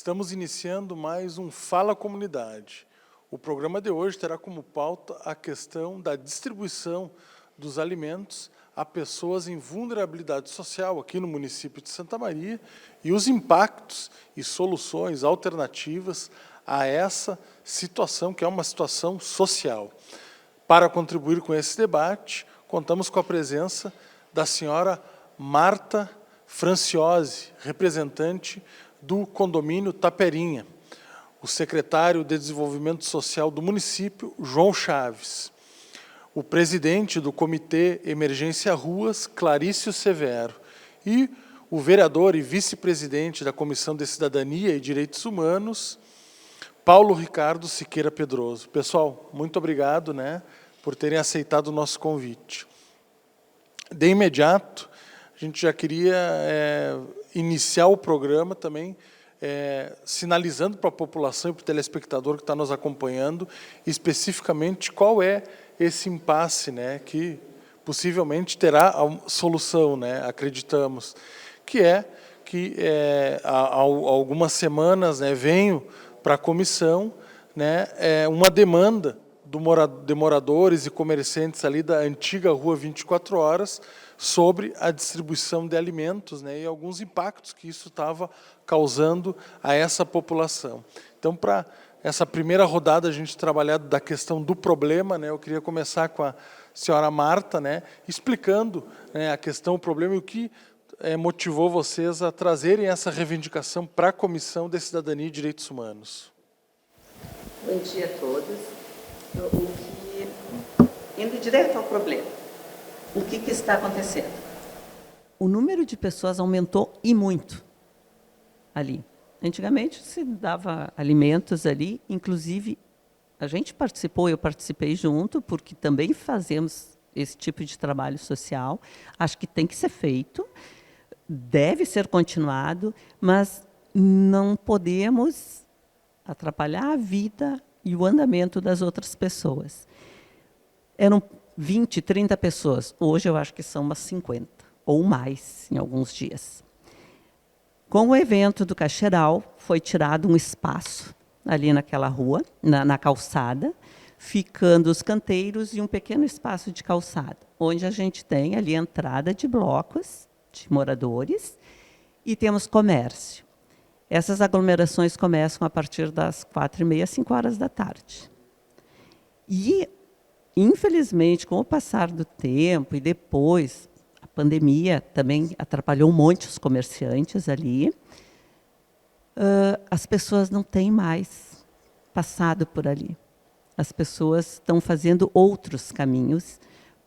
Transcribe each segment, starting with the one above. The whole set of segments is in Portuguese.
Estamos iniciando mais um Fala Comunidade. O programa de hoje terá como pauta a questão da distribuição dos alimentos a pessoas em vulnerabilidade social aqui no município de Santa Maria e os impactos e soluções alternativas a essa situação, que é uma situação social. Para contribuir com esse debate, contamos com a presença da senhora Marta Franciose, representante do condomínio Taperinha, o secretário de Desenvolvimento Social do município, João Chaves, o presidente do Comitê Emergência Ruas, Clarício Severo, e o vereador e vice-presidente da Comissão de Cidadania e Direitos Humanos, Paulo Ricardo Siqueira Pedroso. Pessoal, muito obrigado, por terem aceitado o nosso convite. De imediato, a gente já queria iniciar o programa também sinalizando para a população e para o telespectador que está nos acompanhando especificamente qual é esse impasse, que possivelmente terá a solução, acreditamos, que há algumas semanas venho para a comissão uma demanda de moradores e comerciantes ali da antiga Rua 24 Horas sobre a distribuição de alimentos e alguns impactos que isso estava causando a essa população. Então, para essa primeira rodada, a gente trabalhar da questão do problema, eu queria começar com a senhora Marta, explicando a questão, o problema e o que motivou vocês a trazerem essa reivindicação para a Comissão de Cidadania e Direitos Humanos. Bom dia a todos. Indo direto ao problema, o que está acontecendo? O número de pessoas aumentou e muito ali. Antigamente se dava alimentos ali, inclusive a gente participou, eu participei junto, porque também fazemos esse tipo de trabalho social. Acho que tem que ser feito, deve ser continuado, mas não podemos atrapalhar a vida e o andamento das outras pessoas. Eram 20, 30 pessoas. Hoje eu acho que são umas 50, ou mais, em alguns dias. Com o evento do Cacheral, foi tirado um espaço ali naquela rua, na calçada, ficando os canteiros e um pequeno espaço de calçada, onde a gente tem ali a entrada de blocos de moradores e temos comércio. Essas aglomerações começam a partir das 4h30, 5 horas da tarde. E, infelizmente, com o passar do tempo e depois, a pandemia também atrapalhou um monte os comerciantes ali, as pessoas não têm mais passado por ali. As pessoas estão fazendo outros caminhos,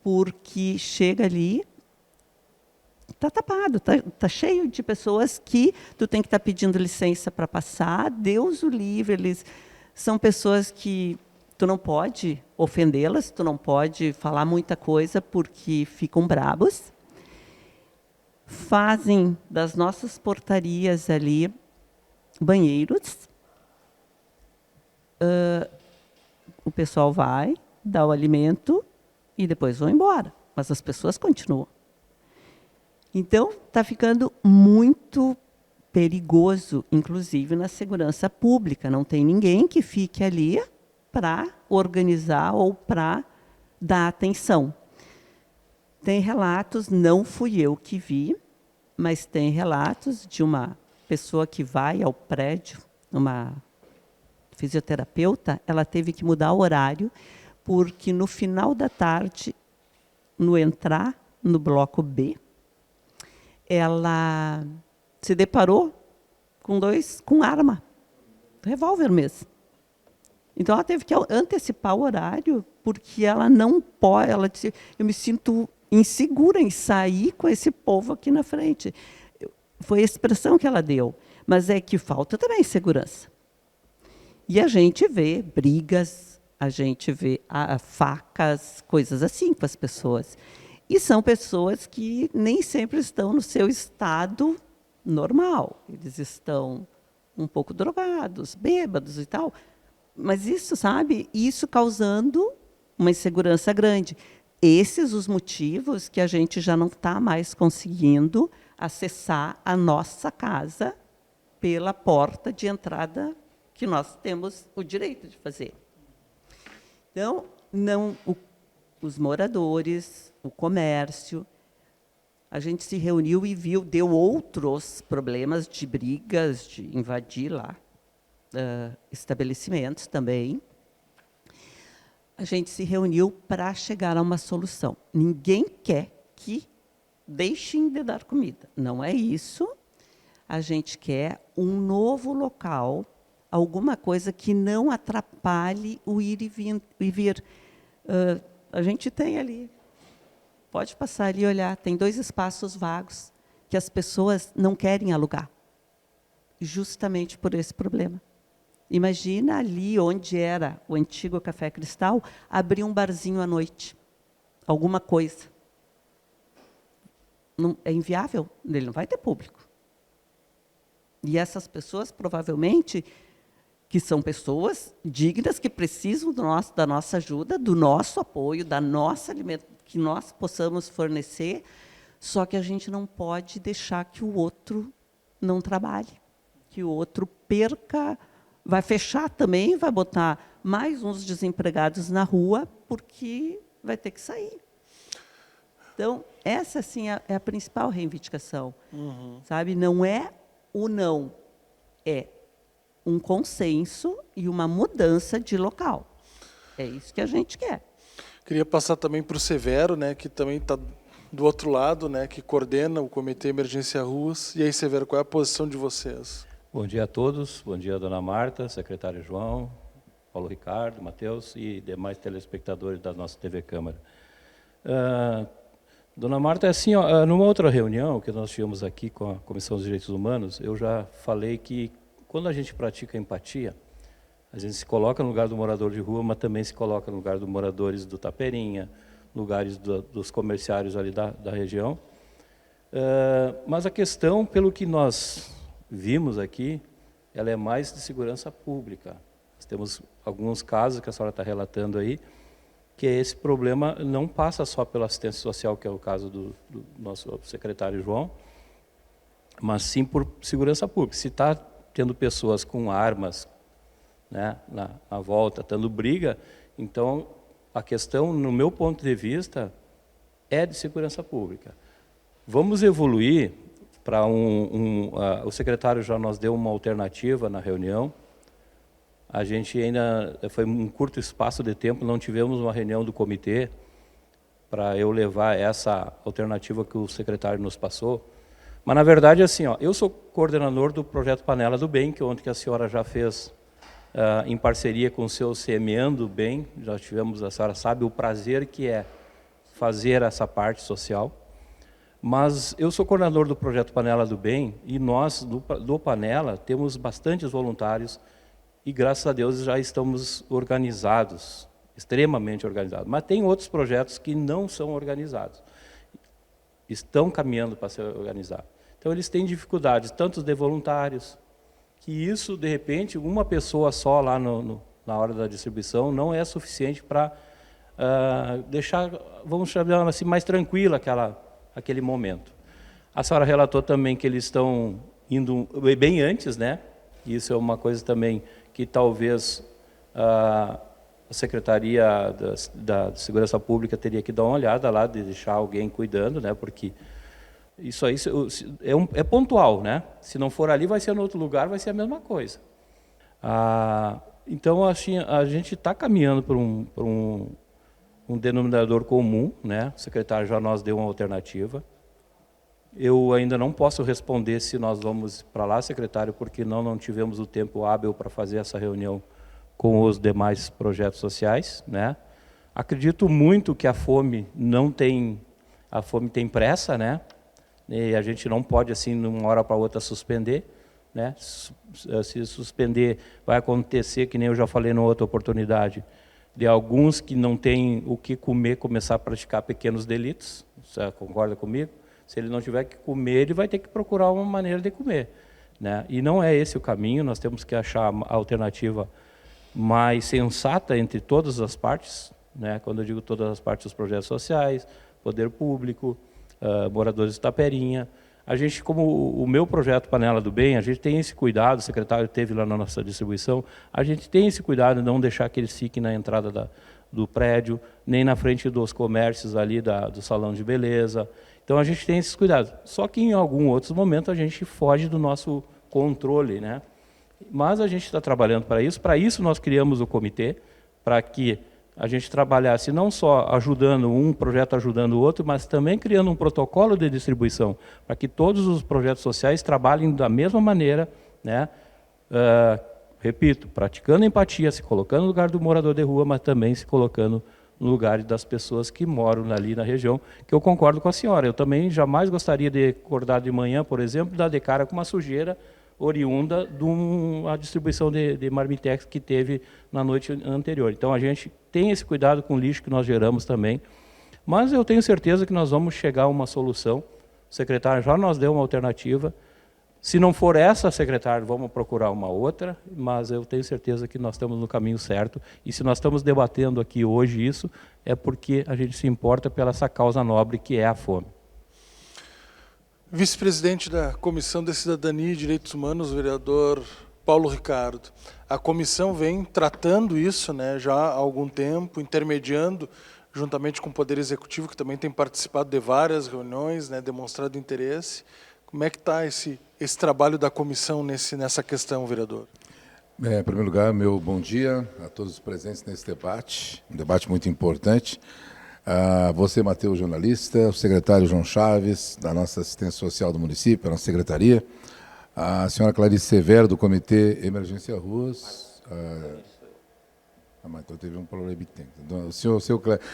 porque chega ali, está tapado, está cheio de pessoas que tu tem que estar pedindo licença para passar. Deus o livre, eles são pessoas que tu não pode ofendê-las, tu não pode falar muita coisa porque ficam bravos. Fazem das nossas portarias ali banheiros. O pessoal vai, dá o alimento e depois vão embora, mas as pessoas continuam. Então, está ficando muito perigoso, inclusive na segurança pública. Não tem ninguém que fique ali para organizar ou para dar atenção. Tem relatos, não fui eu que vi, mas tem relatos de uma pessoa que vai ao prédio, uma fisioterapeuta, ela teve que mudar o horário, porque no final da tarde, no entrar no bloco B, ela se deparou com arma, revólver mesmo. Então, ela teve que antecipar o horário, porque ela não pode, ela disse, eu me sinto insegura em sair com esse povo aqui na frente. Foi a expressão que ela deu, mas é que falta também segurança. E a gente vê brigas, a gente vê facas, coisas assim com as pessoas. E são pessoas que nem sempre estão no seu estado normal. Eles estão um pouco drogados, bêbados e tal. Mas isso, sabe, isso causando uma insegurança grande. Esses os motivos que a gente já não está mais conseguindo acessar a nossa casa pela porta de entrada que nós temos o direito de fazer. Então, os moradores, o comércio, a gente se reuniu e viu, deu outros problemas de brigas, de invadir lá estabelecimentos também. A gente se reuniu para chegar a uma solução. Ninguém quer que deixem de dar comida. Não é isso. A gente quer um novo local, alguma coisa que não atrapalhe o ir e vir. A gente tem ali, pode passar ali e olhar, tem 2 espaços vagos que as pessoas não querem alugar, justamente por esse problema. Imagina ali onde era o antigo Café Cristal, abrir um barzinho à noite, alguma coisa. Não, é inviável, ele não vai ter público. E essas pessoas, provavelmente, que são pessoas dignas, que precisam da nossa ajuda, do nosso apoio, da nossa alimentação, que nós possamos fornecer, só que a gente não pode deixar que o outro não trabalhe, que o outro perca, vai fechar também, vai botar mais uns desempregados na rua, porque vai ter que sair. Então, essa, sim, é a principal reivindicação. Sabe? Não é o não, é um consenso e uma mudança de local. É isso que a gente quer. Queria passar também para o Severo, né, que também está do outro lado, né, que coordena o Comitê Emergência Ruas. E aí, Severo, qual é a posição de vocês? Bom dia a todos, bom dia, dona Marta, secretário João, Paulo Ricardo, Matheus e demais telespectadores da nossa TV Câmara. Dona Marta, assim, numa outra reunião que nós tivemos aqui com a Comissão dos Direitos Humanos, eu já falei que quando a gente pratica empatia, a gente se coloca no lugar do morador de rua, mas também se coloca no lugar dos moradores do Taperinha, lugares dos comerciários ali da região. Mas a questão, pelo que nós vimos aqui, ela é mais de segurança pública. Nós temos alguns casos que a senhora está relatando aí, que esse problema não passa só pela assistência social, que é o caso do nosso secretário João, mas sim por segurança pública. Se está tendo pessoas com armas, né, na volta, tendo briga, então a questão, no meu ponto de vista, é de segurança pública. Vamos evoluir para o secretário já nos deu uma alternativa na reunião. A gente ainda, foi um curto espaço de tempo, não tivemos uma reunião do comitê para eu levar essa alternativa que o secretário nos passou. Mas, na verdade, assim, eu sou coordenador do projeto Panela do Bem, que ontem que a senhora já fez em parceria com o seu Semeando Bem. Já tivemos, a senhora sabe o prazer que é fazer essa parte social. Mas eu sou coordenador do projeto Panela do Bem e nós, do Panela, temos bastantes voluntários e, graças a Deus, já estamos organizados, extremamente organizados. Mas tem outros projetos que não são organizados, estão caminhando para ser organizados. Então, eles têm dificuldades, tanto de voluntários, que isso, de repente, uma pessoa só lá na hora da distribuição não é suficiente para deixar, vamos chamar assim, mais tranquila aquele momento. A senhora relatou também que eles estão indo bem antes, né? Isso é uma coisa também que talvez a Secretaria da Segurança Pública teria que dar uma olhada lá, de deixar alguém cuidando, né? Porque isso aí é pontual, né? Se não for ali, vai ser em outro lugar, vai ser a mesma coisa. Então, assim, a gente está caminhando por um denominador comum, né? O secretário já nos deu uma alternativa. Eu ainda não posso responder se nós vamos para lá, secretário, porque não tivemos o tempo hábil para fazer essa reunião com os demais projetos sociais, né? Acredito muito que a fome tem pressa, né? E a gente não pode, assim, de uma hora para outra, suspender, né? Se suspender, vai acontecer, que nem eu já falei em outra oportunidade, de alguns que não têm o que comer começar a praticar pequenos delitos. Você concorda comigo? Se ele não tiver que comer, ele vai ter que procurar uma maneira de comer, né? E não é esse o caminho, nós temos que achar a alternativa mais sensata entre todas as partes, né? Quando eu digo todas as partes, os projetos sociais, poder público, moradores de Taperinha, A gente, como o meu projeto Panela do Bem, a gente tem esse cuidado, o secretário teve lá na nossa distribuição, a gente tem esse cuidado de não deixar que eles fiquem na entrada do prédio, nem na frente dos comércios ali do salão de beleza. Então, a gente tem esses cuidados. Só que, em algum outro momento, a gente foge do nosso controle, né? Mas a gente está trabalhando para isso. Para isso, nós criamos o comitê, para que a gente trabalhasse não só ajudando um projeto, ajudando o outro, mas também criando um protocolo de distribuição, para que todos os projetos sociais trabalhem da mesma maneira, né? Repito, praticando empatia, se colocando no lugar do morador de rua, mas também se colocando no lugar das pessoas que moram ali na região, que eu concordo com a senhora. Eu também jamais gostaria de acordar de manhã, por exemplo, dar de cara com uma sujeira oriunda de uma distribuição de marmitex que teve na noite anterior. Então, a gente tem esse cuidado com o lixo que nós geramos também, mas eu tenho certeza que nós vamos chegar a uma solução. O secretário já nos deu uma alternativa. Se não for essa, secretário, vamos procurar uma outra, mas eu tenho certeza que nós estamos no caminho certo. E se nós estamos debatendo aqui hoje isso, é porque a gente se importa pela essa causa nobre que é a fome. Vice-presidente da Comissão de Cidadania e Direitos Humanos, o vereador Paulo Ricardo. A comissão vem tratando isso, né, já há algum tempo, intermediando, juntamente com o Poder Executivo, que também tem participado de várias reuniões, né, demonstrado interesse. Como é que está esse trabalho da comissão nessa questão, vereador? Em primeiro lugar, meu bom dia a todos os presentes nesse debate, um debate muito importante. A você, Matheus, jornalista, o secretário João Chaves, da nossa assistência social do município, a nossa secretaria, a senhora Clarice Severo, do Comitê Emergência Ruas, mas então teve um problema.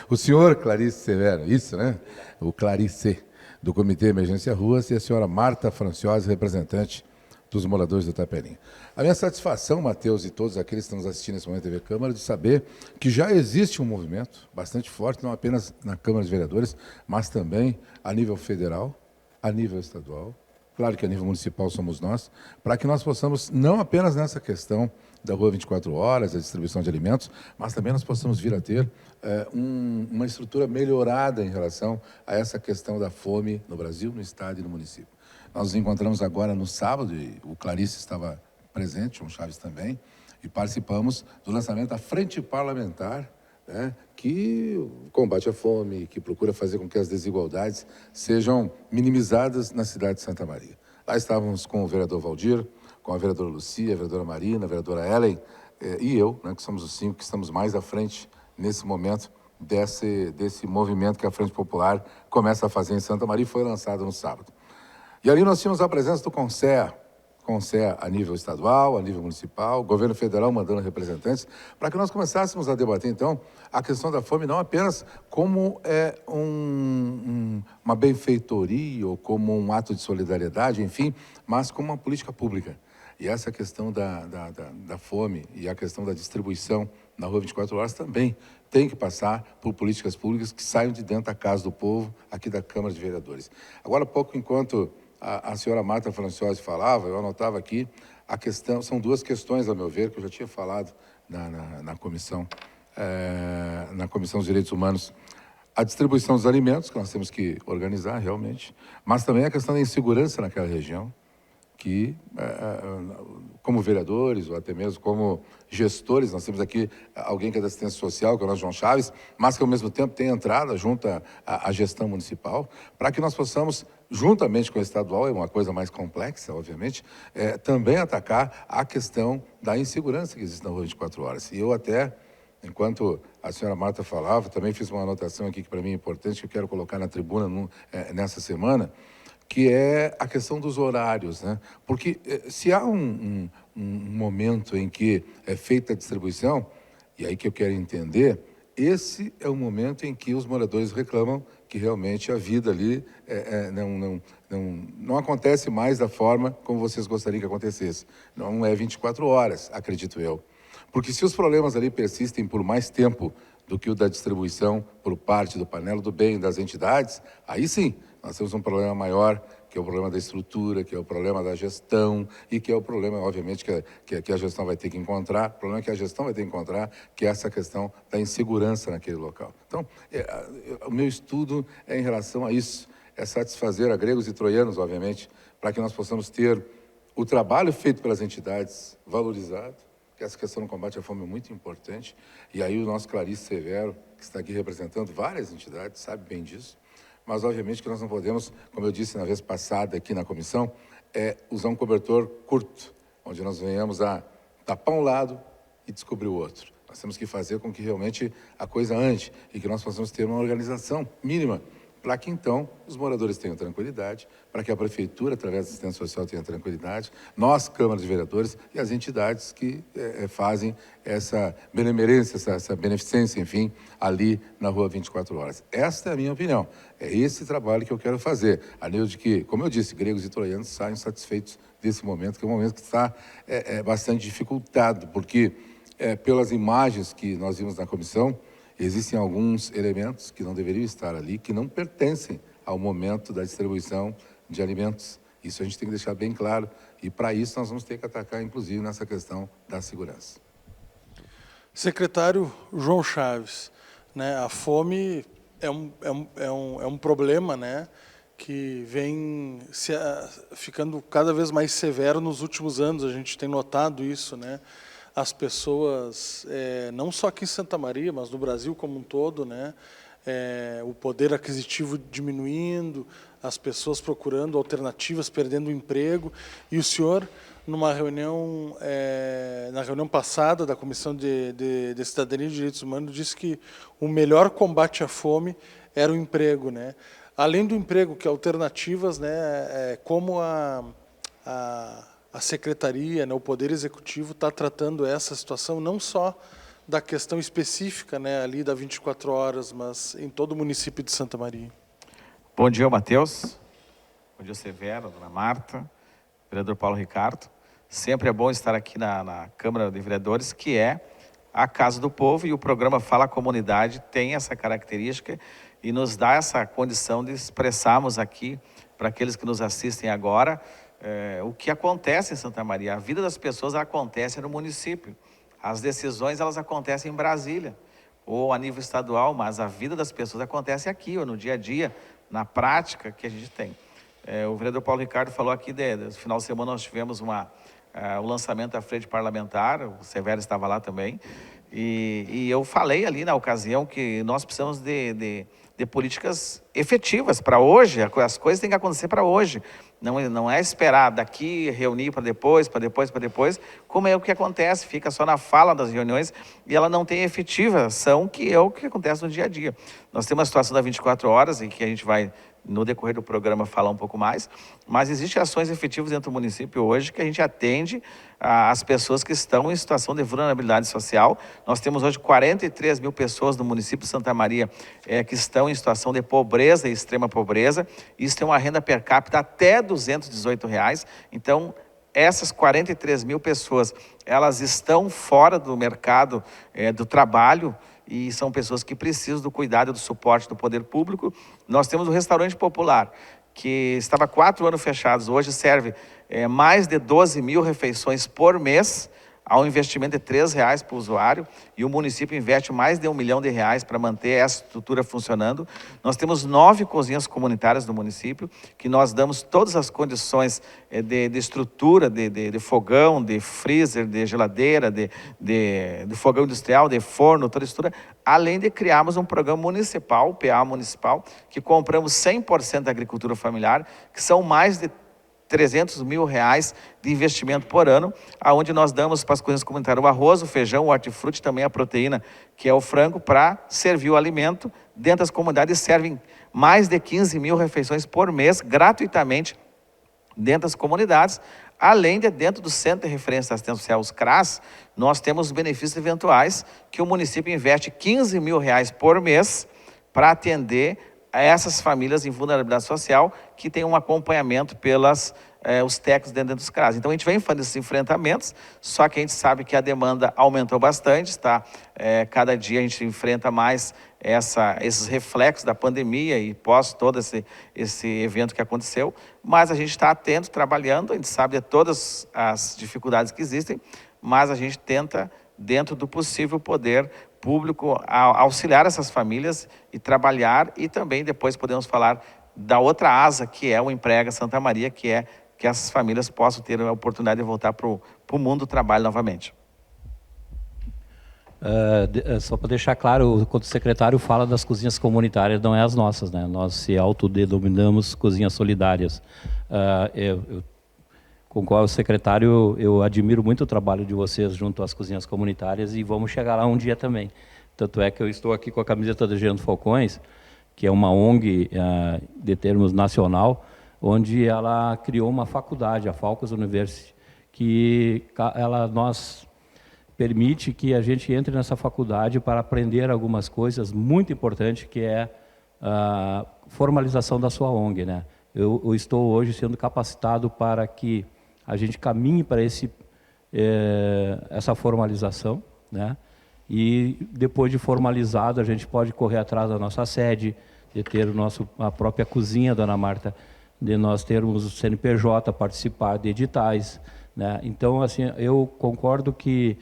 O senhor Clarice Severo, isso, né? O Clarice, do Comitê Emergência Ruas, e a senhora Marta Franciosa, representante dos moradores do Itaperinha. A minha satisfação, Matheus, e todos aqueles que estão nos assistindo nesse momento na TV Câmara, de saber que já existe um movimento bastante forte, não apenas na Câmara de Vereadores, mas também a nível federal, a nível estadual, claro que a nível municipal somos nós, para que nós possamos, não apenas nessa questão da Rua 24 Horas, a distribuição de alimentos, mas também nós possamos vir a ter uma estrutura melhorada em relação a essa questão da fome no Brasil, no Estado e no município. Nós nos encontramos agora no sábado, e o Clarice estava presente, João Chaves também, e participamos do lançamento da Frente Parlamentar, né, que combate a fome, que procura fazer com que as desigualdades sejam minimizadas na cidade de Santa Maria. Lá estávamos com o vereador Valdir, com a vereadora Lucia, a vereadora Marina, a vereadora Ellen, e eu, né, que somos os 5 que estamos mais à frente nesse momento desse movimento que a Frente Popular começa a fazer em Santa Maria, e foi lançado no sábado. E ali nós tínhamos a presença do CONSEA a nível estadual, a nível municipal, o governo federal mandando representantes, para que nós começássemos a debater, então, a questão da fome não apenas como uma benfeitoria ou como um ato de solidariedade, enfim, mas como uma política pública. E essa questão da fome e a questão da distribuição na Rua 24 Horas também tem que passar por políticas públicas que saiam de dentro da casa do povo, aqui da Câmara de Vereadores. Agora, há pouco, enquanto a senhora Marta Franciosa falava, eu anotava aqui, a questão, são 2 questões, a meu ver, que eu já tinha falado na Comissão dos Direitos Humanos. A distribuição dos alimentos, que nós temos que organizar realmente, mas também a questão da insegurança naquela região, que, como vereadores, ou até mesmo como gestores, nós temos aqui alguém que é da assistência social, que é o nosso João Chaves, mas que, ao mesmo tempo, tem entrada junto à gestão municipal, para que nós possamos, juntamente com o estadual, é uma coisa mais complexa, obviamente, também atacar a questão da insegurança que existe na Rua 24 Horas. E eu até, enquanto a senhora Marta falava, também fiz uma anotação aqui que para mim é importante, que eu quero colocar na tribuna nessa semana, que é a questão dos horários, né? Porque se há um momento em que é feita a distribuição, e aí que eu quero entender, esse é o momento em que os moradores reclamam que realmente a vida ali não acontece mais da forma como vocês gostariam que acontecesse. Não é 24 horas, acredito eu. Porque se os problemas ali persistem por mais tempo do que o da distribuição por parte do Panela do Bem das entidades, aí sim, nós temos um problema maior, que é o problema da estrutura, que é o problema da gestão e que é o problema, obviamente, que a gestão vai ter que encontrar, o problema que a gestão vai ter que encontrar, que é essa questão da insegurança naquele local. Então, o meu estudo é em relação a isso, é satisfazer a gregos e troianos, obviamente, para que nós possamos ter o trabalho feito pelas entidades valorizado, que essa questão do combate à fome é muito importante, e aí o nosso Clarice Severo, que está aqui representando várias entidades, sabe bem disso, mas obviamente que nós não podemos, como eu disse na vez passada aqui na comissão, usar um cobertor curto, onde nós venhamos a tapar um lado e descobrir o outro. Nós temos que fazer com que realmente a coisa ande e que nós possamos ter uma organização mínima para que, então, os moradores tenham tranquilidade, para que a Prefeitura, através da assistência social, tenha tranquilidade, nós, Câmara de Vereadores, e as entidades que fazem essa benemerência, essa beneficência, enfim, ali na Rua 24 Horas. Esta é a minha opinião. É esse trabalho que eu quero fazer, a nível de que, como eu disse, gregos e troianos saiam satisfeitos desse momento, que é um momento que está bastante dificultado, porque, pelas imagens que nós vimos na comissão, existem alguns elementos que não deveriam estar ali, que não pertencem ao momento da distribuição de alimentos. Isso a gente tem que deixar bem claro. E, para isso, nós vamos ter que atacar, inclusive, nessa questão da segurança. Secretário João Chaves, né, a fome é um problema, né, que vem ficando cada vez mais severo nos últimos anos. A gente tem notado isso, né? As pessoas, não só aqui em Santa Maria, mas no Brasil como um todo, né, o poder aquisitivo diminuindo, as pessoas procurando alternativas, perdendo o emprego. E o senhor, numa reunião, na reunião passada da Comissão de Cidadania e Direitos Humanos, disse que o melhor combate à fome era o emprego, né? Além do emprego, que alternativas, né, como a Secretaria, né, o Poder Executivo está tratando essa situação, não só da questão específica, né, ali da 24 horas, mas em todo o município de Santa Maria. Bom dia, Matheus. Bom dia, Severo, dona Marta, vereador Paulo Ricardo. Sempre é bom estar aqui na Câmara de Vereadores, que é a Casa do Povo, e o programa Fala Comunidade tem essa característica e nos dá essa condição de expressarmos aqui, para aqueles que nos assistem agora, o que acontece em Santa Maria. A vida das pessoas acontece no município. As decisões, elas acontecem em Brasília, ou a nível estadual, mas a vida das pessoas acontece aqui, ou no dia a dia, na prática que a gente tem. O vereador Paulo Ricardo falou aqui, no final de semana nós tivemos o lançamento da frente parlamentar, o Severo estava lá também, e eu falei ali na ocasião que nós precisamos de políticas efetivas para hoje. As coisas têm que acontecer para hoje. Não é esperar daqui, reunir para depois, como é o que acontece, fica só na fala das reuniões e ela não tem efetivação, que é o que acontece no dia a dia. Nós temos a situação da 24 horas, e que a gente vai, no decorrer do programa, falar um pouco mais, mas existem ações efetivas dentro do município hoje que a gente atende as pessoas que estão em situação de vulnerabilidade social. Nós temos hoje 43 mil pessoas no município de Santa Maria que estão em situação de pobreza e extrema pobreza. Isso tem uma renda per capita até R$ 218. Então, essas 43 mil pessoas, elas estão fora do mercado do trabalho, e são pessoas que precisam do cuidado e do suporte do poder público. Nós temos o Restaurante Popular, que estava 4 anos fechados, hoje serve mais de 12 mil refeições por mês, ao investimento de R$ 3,00 para o usuário, e o município investe mais de R$ 1 milhão para manter essa estrutura funcionando. Nós temos 9 cozinhas comunitárias no município, que nós damos todas as condições de estrutura, de fogão, de freezer, de geladeira, de fogão industrial, de forno, toda a estrutura, além de criarmos um programa municipal, PA municipal, que compramos 100% da agricultura familiar, que são mais de R$300 mil de investimento por ano, aonde nós damos para as cozinhas comunitárias o arroz, o feijão, o hortifruti, também a proteína, que é o frango, para servir o alimento. Dentro das comunidades servem mais de 15 mil refeições por mês, gratuitamente, dentro das comunidades. Além de, dentro do Centro de Referência da Assistência Social, os CRAS, nós temos os benefícios eventuais, que o município investe R$ 15 mil por mês para atender a essas famílias em vulnerabilidade social, que tem um acompanhamento os técnicos dentro dos CRAS. Então, a gente vem fazendo esses enfrentamentos, só que a gente sabe que a demanda aumentou bastante, tá? Cada dia a gente enfrenta mais esses reflexos da pandemia e pós todo esse evento que aconteceu, mas a gente está atento, trabalhando, a gente sabe de todas as dificuldades que existem, mas a gente tenta, dentro do possível, poder público auxiliar essas famílias e trabalhar, e também depois podemos falar da outra asa, que é o Emprega Santa Maria, que é que essas famílias possam ter a oportunidade de voltar para o mundo do trabalho novamente. Só para deixar claro, quando o secretário fala das cozinhas comunitárias, não é as nossas, né? Nós se autodenominamos cozinhas solidárias. Com o qual o secretário, eu admiro muito o trabalho de vocês junto às cozinhas comunitárias e vamos chegar lá um dia também. Tanto é que eu estou aqui com a camiseta da Gerando Falcões, que é uma ONG de termos nacional, onde ela criou uma faculdade, a Falcons University, que nós permite que a gente entre nessa faculdade para aprender algumas coisas muito importantes, que é a formalização da sua ONG, né? Eu estou hoje sendo capacitado para que a gente caminhe para essa formalização, né? E depois de formalizado, a gente pode correr atrás da nossa sede, de ter a própria cozinha, Dona Marta, de nós termos o CNPJ, participar de editais, né? Então, assim, eu concordo que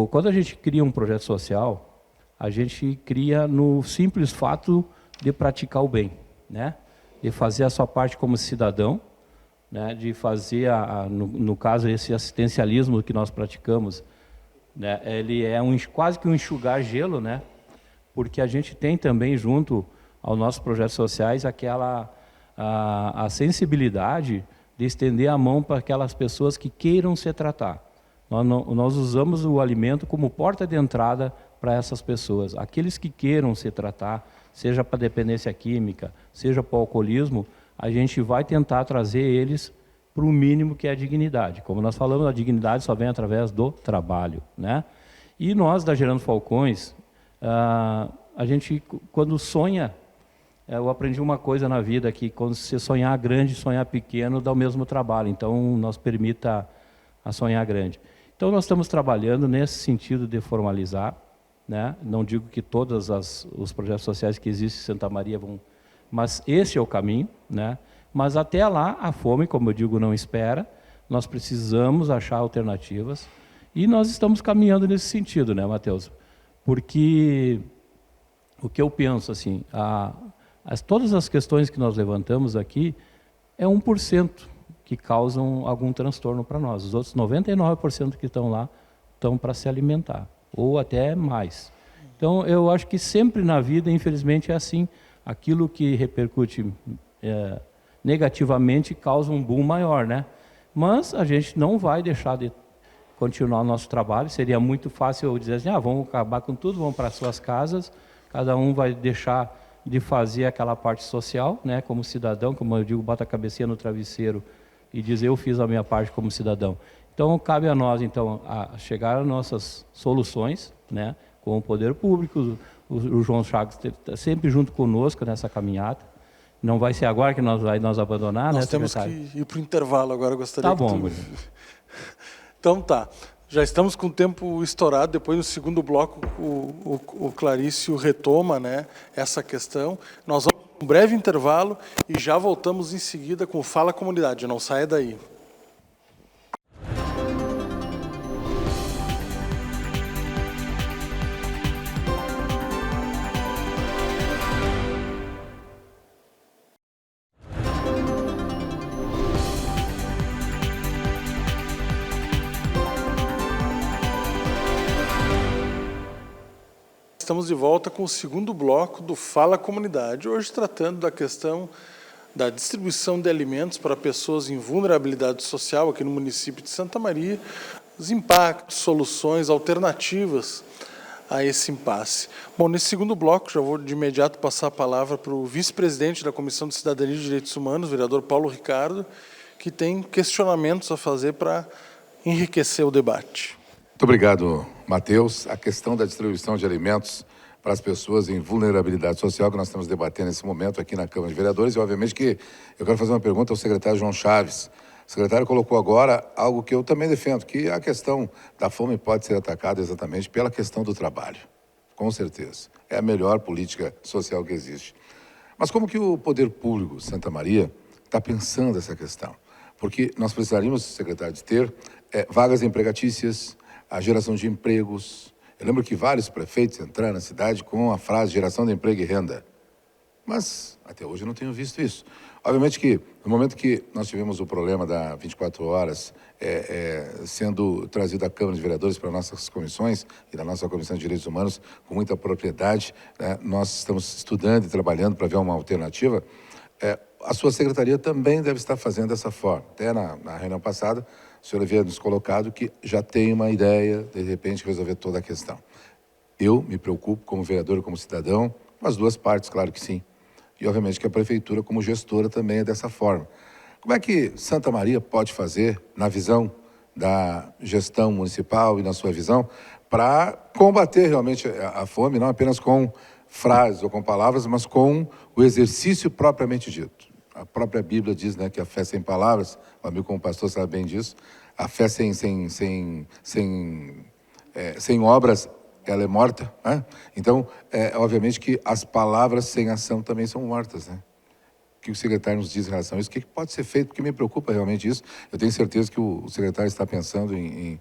quando a gente cria um projeto social, a gente cria no simples fato de praticar o bem, né? De fazer a sua parte como cidadão, né? De fazer, no caso, esse assistencialismo que nós praticamos, né? Ele é quase que um enxugar gelo, né? Porque a gente tem também, junto aos nossos projetos sociais, a sensibilidade de estender a mão para aquelas pessoas que queiram se tratar. Nós usamos o alimento como porta de entrada para essas pessoas. Aqueles que queiram se tratar, seja para dependência química, seja para o alcoolismo, a gente vai tentar trazer eles para o mínimo que é a dignidade. Como nós falamos, a dignidade só vem através do trabalho, né? E nós, da Gerando Falcões, a gente, quando sonha, eu aprendi uma coisa na vida, que quando você sonhar grande, sonhar pequeno, dá o mesmo trabalho. Então, nos permita a sonhar grande. Então, nós estamos trabalhando nesse sentido de formalizar, né? Não digo que todos os projetos sociais que existem em Santa Maria vão... Mas esse é o caminho, né? Mas até lá, a fome, como eu digo, não espera. Nós precisamos achar alternativas. E nós estamos caminhando nesse sentido, né, Matheus? Porque o que eu penso, assim, todas as questões que nós levantamos aqui é 1% que causam algum transtorno para nós. Os outros 99% que estão lá estão para se alimentar, ou até mais. Então, eu acho que sempre na vida, infelizmente, é assim. Aquilo que repercute negativamente causa um boom maior, né? Mas a gente não vai deixar de continuar o nosso trabalho. Seria muito fácil eu dizer assim, vamos acabar com tudo, vamos para as suas casas, cada um vai deixar de fazer aquela parte social, né? Como cidadão, como eu digo, bota a cabecinha no travesseiro e dizer eu fiz a minha parte como cidadão. Então, cabe a nós, então, chegar às nossas soluções, né? Com o poder público. O João Chagas está sempre junto conosco nessa caminhada. Não vai ser agora que nós vai nos abandonar, nós né, temos secretário? que ir para o intervalo agora, eu gostaria Tá bom, Então tá, já estamos com o tempo estourado. Depois, no segundo bloco, o Clarício retoma, né, essa questão. Nós vamos para um breve intervalo e já voltamos em seguida com o Fala Comunidade. Não saia daí. Estamos de volta com o segundo bloco do Fala Comunidade, hoje tratando da questão da distribuição de alimentos para pessoas em vulnerabilidade social aqui no município de Santa Maria, os impactos, soluções, alternativas a esse impasse. Bom, nesse segundo bloco, já vou de imediato passar a palavra para o vice-presidente da Comissão de Cidadania e Direitos Humanos, vereador Paulo Ricardo, que tem questionamentos a fazer para enriquecer o debate. Muito obrigado, Matheus. A questão da distribuição de alimentos para as pessoas em vulnerabilidade social que nós estamos debatendo nesse momento aqui na Câmara de Vereadores, e obviamente que eu quero fazer uma pergunta ao secretário João Chaves. O secretário colocou agora algo que eu também defendo, que a questão da fome pode ser atacada exatamente pela questão do trabalho. Com certeza. É a melhor política social que existe. Mas como que o poder público de Santa Maria está pensando essa questão? Porque nós precisaríamos, secretário, de ter vagas empregatícias, a geração de empregos. Eu lembro que vários prefeitos entraram na cidade com a frase geração de emprego e renda. Mas até hoje eu não tenho visto isso. Obviamente que no momento que nós tivemos o problema da 24 horas sendo trazido à Câmara de Vereadores para nossas comissões e da nossa Comissão de Direitos Humanos com muita propriedade, né, nós estamos estudando e trabalhando para ver uma alternativa. A sua secretaria também deve estar fazendo dessa forma. Até na reunião passada, o senhor havia nos colocado que já tem uma ideia, de repente, resolver toda a questão. Eu me preocupo como vereador e como cidadão, com as duas partes, claro que sim. E, obviamente, que a Prefeitura, como gestora, também é dessa forma. Como é que Santa Maria pode fazer, na visão da gestão municipal e na sua visão, para combater realmente a fome, não apenas com frases ou com palavras, mas com o exercício propriamente dito? A própria Bíblia diz, né, que a fé sem palavras, o amigo como pastor sabe bem disso, a fé sem obras, ela é morta, né? Então, obviamente que as palavras sem ação também são mortas, né? O que o secretário nos diz em relação a isso? O que pode ser feito? Porque me preocupa realmente isso. Eu tenho certeza que o secretário está pensando em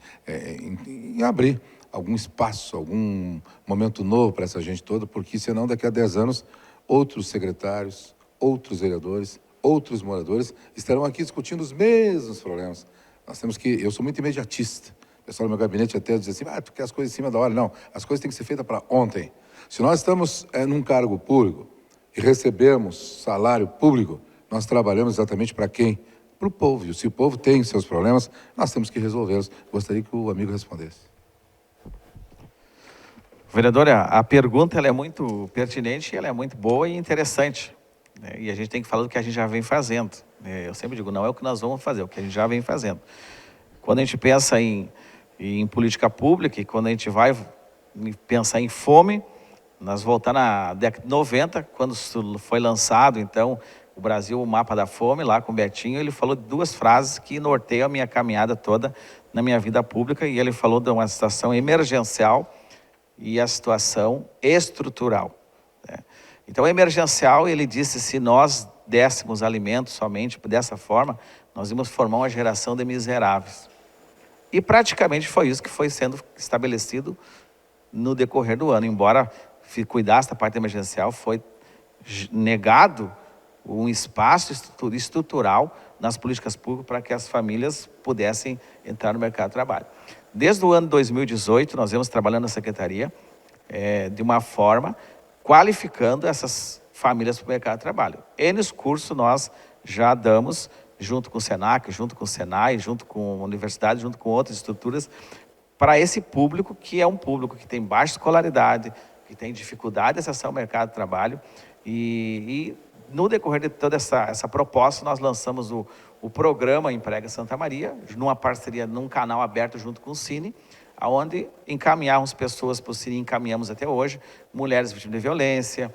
abrir algum espaço, algum momento novo para essa gente toda, porque senão daqui a 10 anos, outros secretários, outros vereadores, outros moradores estarão aqui discutindo os mesmos problemas. Nós temos que... Eu sou muito imediatista. O pessoal do meu gabinete até diz assim, tu quer as coisas em cima da hora. Não, as coisas têm que ser feitas para ontem. Se nós estamos num cargo público e recebemos salário público, nós trabalhamos exatamente para quem? Para o povo. E se o povo tem seus problemas, nós temos que resolvê-los. Gostaria que o amigo respondesse. Vereadora, a pergunta ela é muito pertinente, ela é muito boa e interessante. Né? E a gente tem que falar do que a gente já vem fazendo. Eu sempre digo, não é o que nós vamos fazer, é o que a gente já vem fazendo. Quando a gente pensa em política pública e quando a gente vai pensar em fome, nós voltamos na década de 90, quando foi lançado, então, o Brasil, o Mapa da Fome, lá com o Betinho, ele falou duas frases que norteiam a minha caminhada toda na minha vida pública, e ele falou de uma situação emergencial e a situação estrutural. Né? Então, emergencial, ele disse, se nós dessemos alimentos somente dessa forma, nós íamos formar uma geração de miseráveis. E praticamente foi isso que foi sendo estabelecido no decorrer do ano, embora cuidasse da parte emergencial, foi negado um espaço estrutural nas políticas públicas para que as famílias pudessem entrar no mercado de trabalho. Desde o ano 2018, nós vemos trabalhando na Secretaria de uma forma qualificando essas famílias para o mercado de trabalho. N cursos nós já damos, junto com o Senac, junto com o Senai, junto com a universidade, junto com outras estruturas, para esse público que é um público que tem baixa escolaridade, que tem dificuldade de acessar o mercado de trabalho. E no decorrer de toda essa proposta, nós lançamos o programa Emprega Santa Maria, numa parceria, num canal aberto junto com o Cine, onde encaminhamos pessoas para o Cine, encaminhamos até hoje, mulheres vítimas de violência,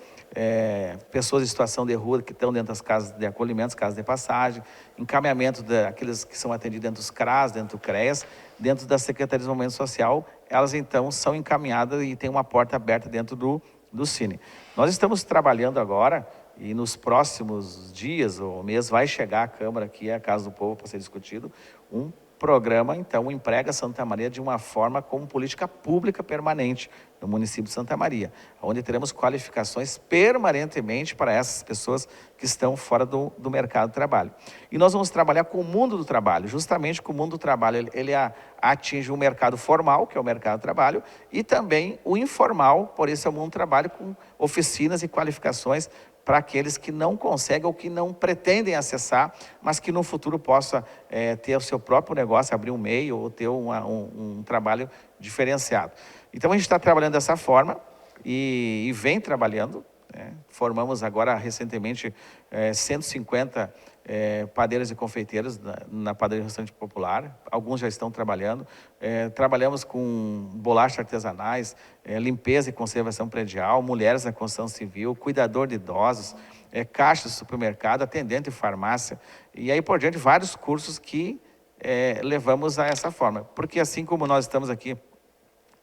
pessoas em situação de rua que estão dentro das casas de acolhimento, casas de passagem, encaminhamento daqueles que são atendidos dentro dos CRAS, dentro do CREAS, dentro da Secretaria de Desenvolvimento Social, elas então são encaminhadas e tem uma porta aberta dentro do Cine. Nós estamos trabalhando agora, e nos próximos dias ou mês vai chegar à Câmara, aqui à Casa do Povo, para ser discutido, um programa, então, Emprega Santa Maria de uma forma como política pública permanente no município de Santa Maria, onde teremos qualificações permanentemente para essas pessoas que estão fora do mercado de trabalho. E nós vamos trabalhar com o mundo do trabalho, justamente com o mundo do trabalho, ele atinge o mercado formal, que é o mercado de trabalho, e também o informal, por isso é o mundo do trabalho, com oficinas e qualificações para aqueles que não conseguem ou que não pretendem acessar, mas que no futuro possa ter o seu próprio negócio, abrir um MEI ou ter um trabalho diferenciado. Então a gente está trabalhando dessa forma e vem trabalhando. Formamos agora recentemente 150 padeiros e confeiteiros na padaria Restaurante Popular, alguns já estão trabalhando. Trabalhamos com bolachas artesanais, limpeza e conservação predial, mulheres na construção civil, cuidador de idosos, caixa de supermercado, atendente de farmácia, e aí por diante vários cursos que levamos a essa forma. Porque assim como nós estamos aqui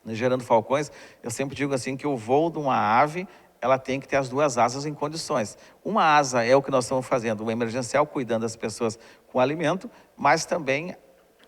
gerando falcões, eu sempre digo assim que o voo de uma ave, ela tem que ter as duas asas em condições. Uma asa é o que nós estamos fazendo, o emergencial, cuidando das pessoas com alimento, mas também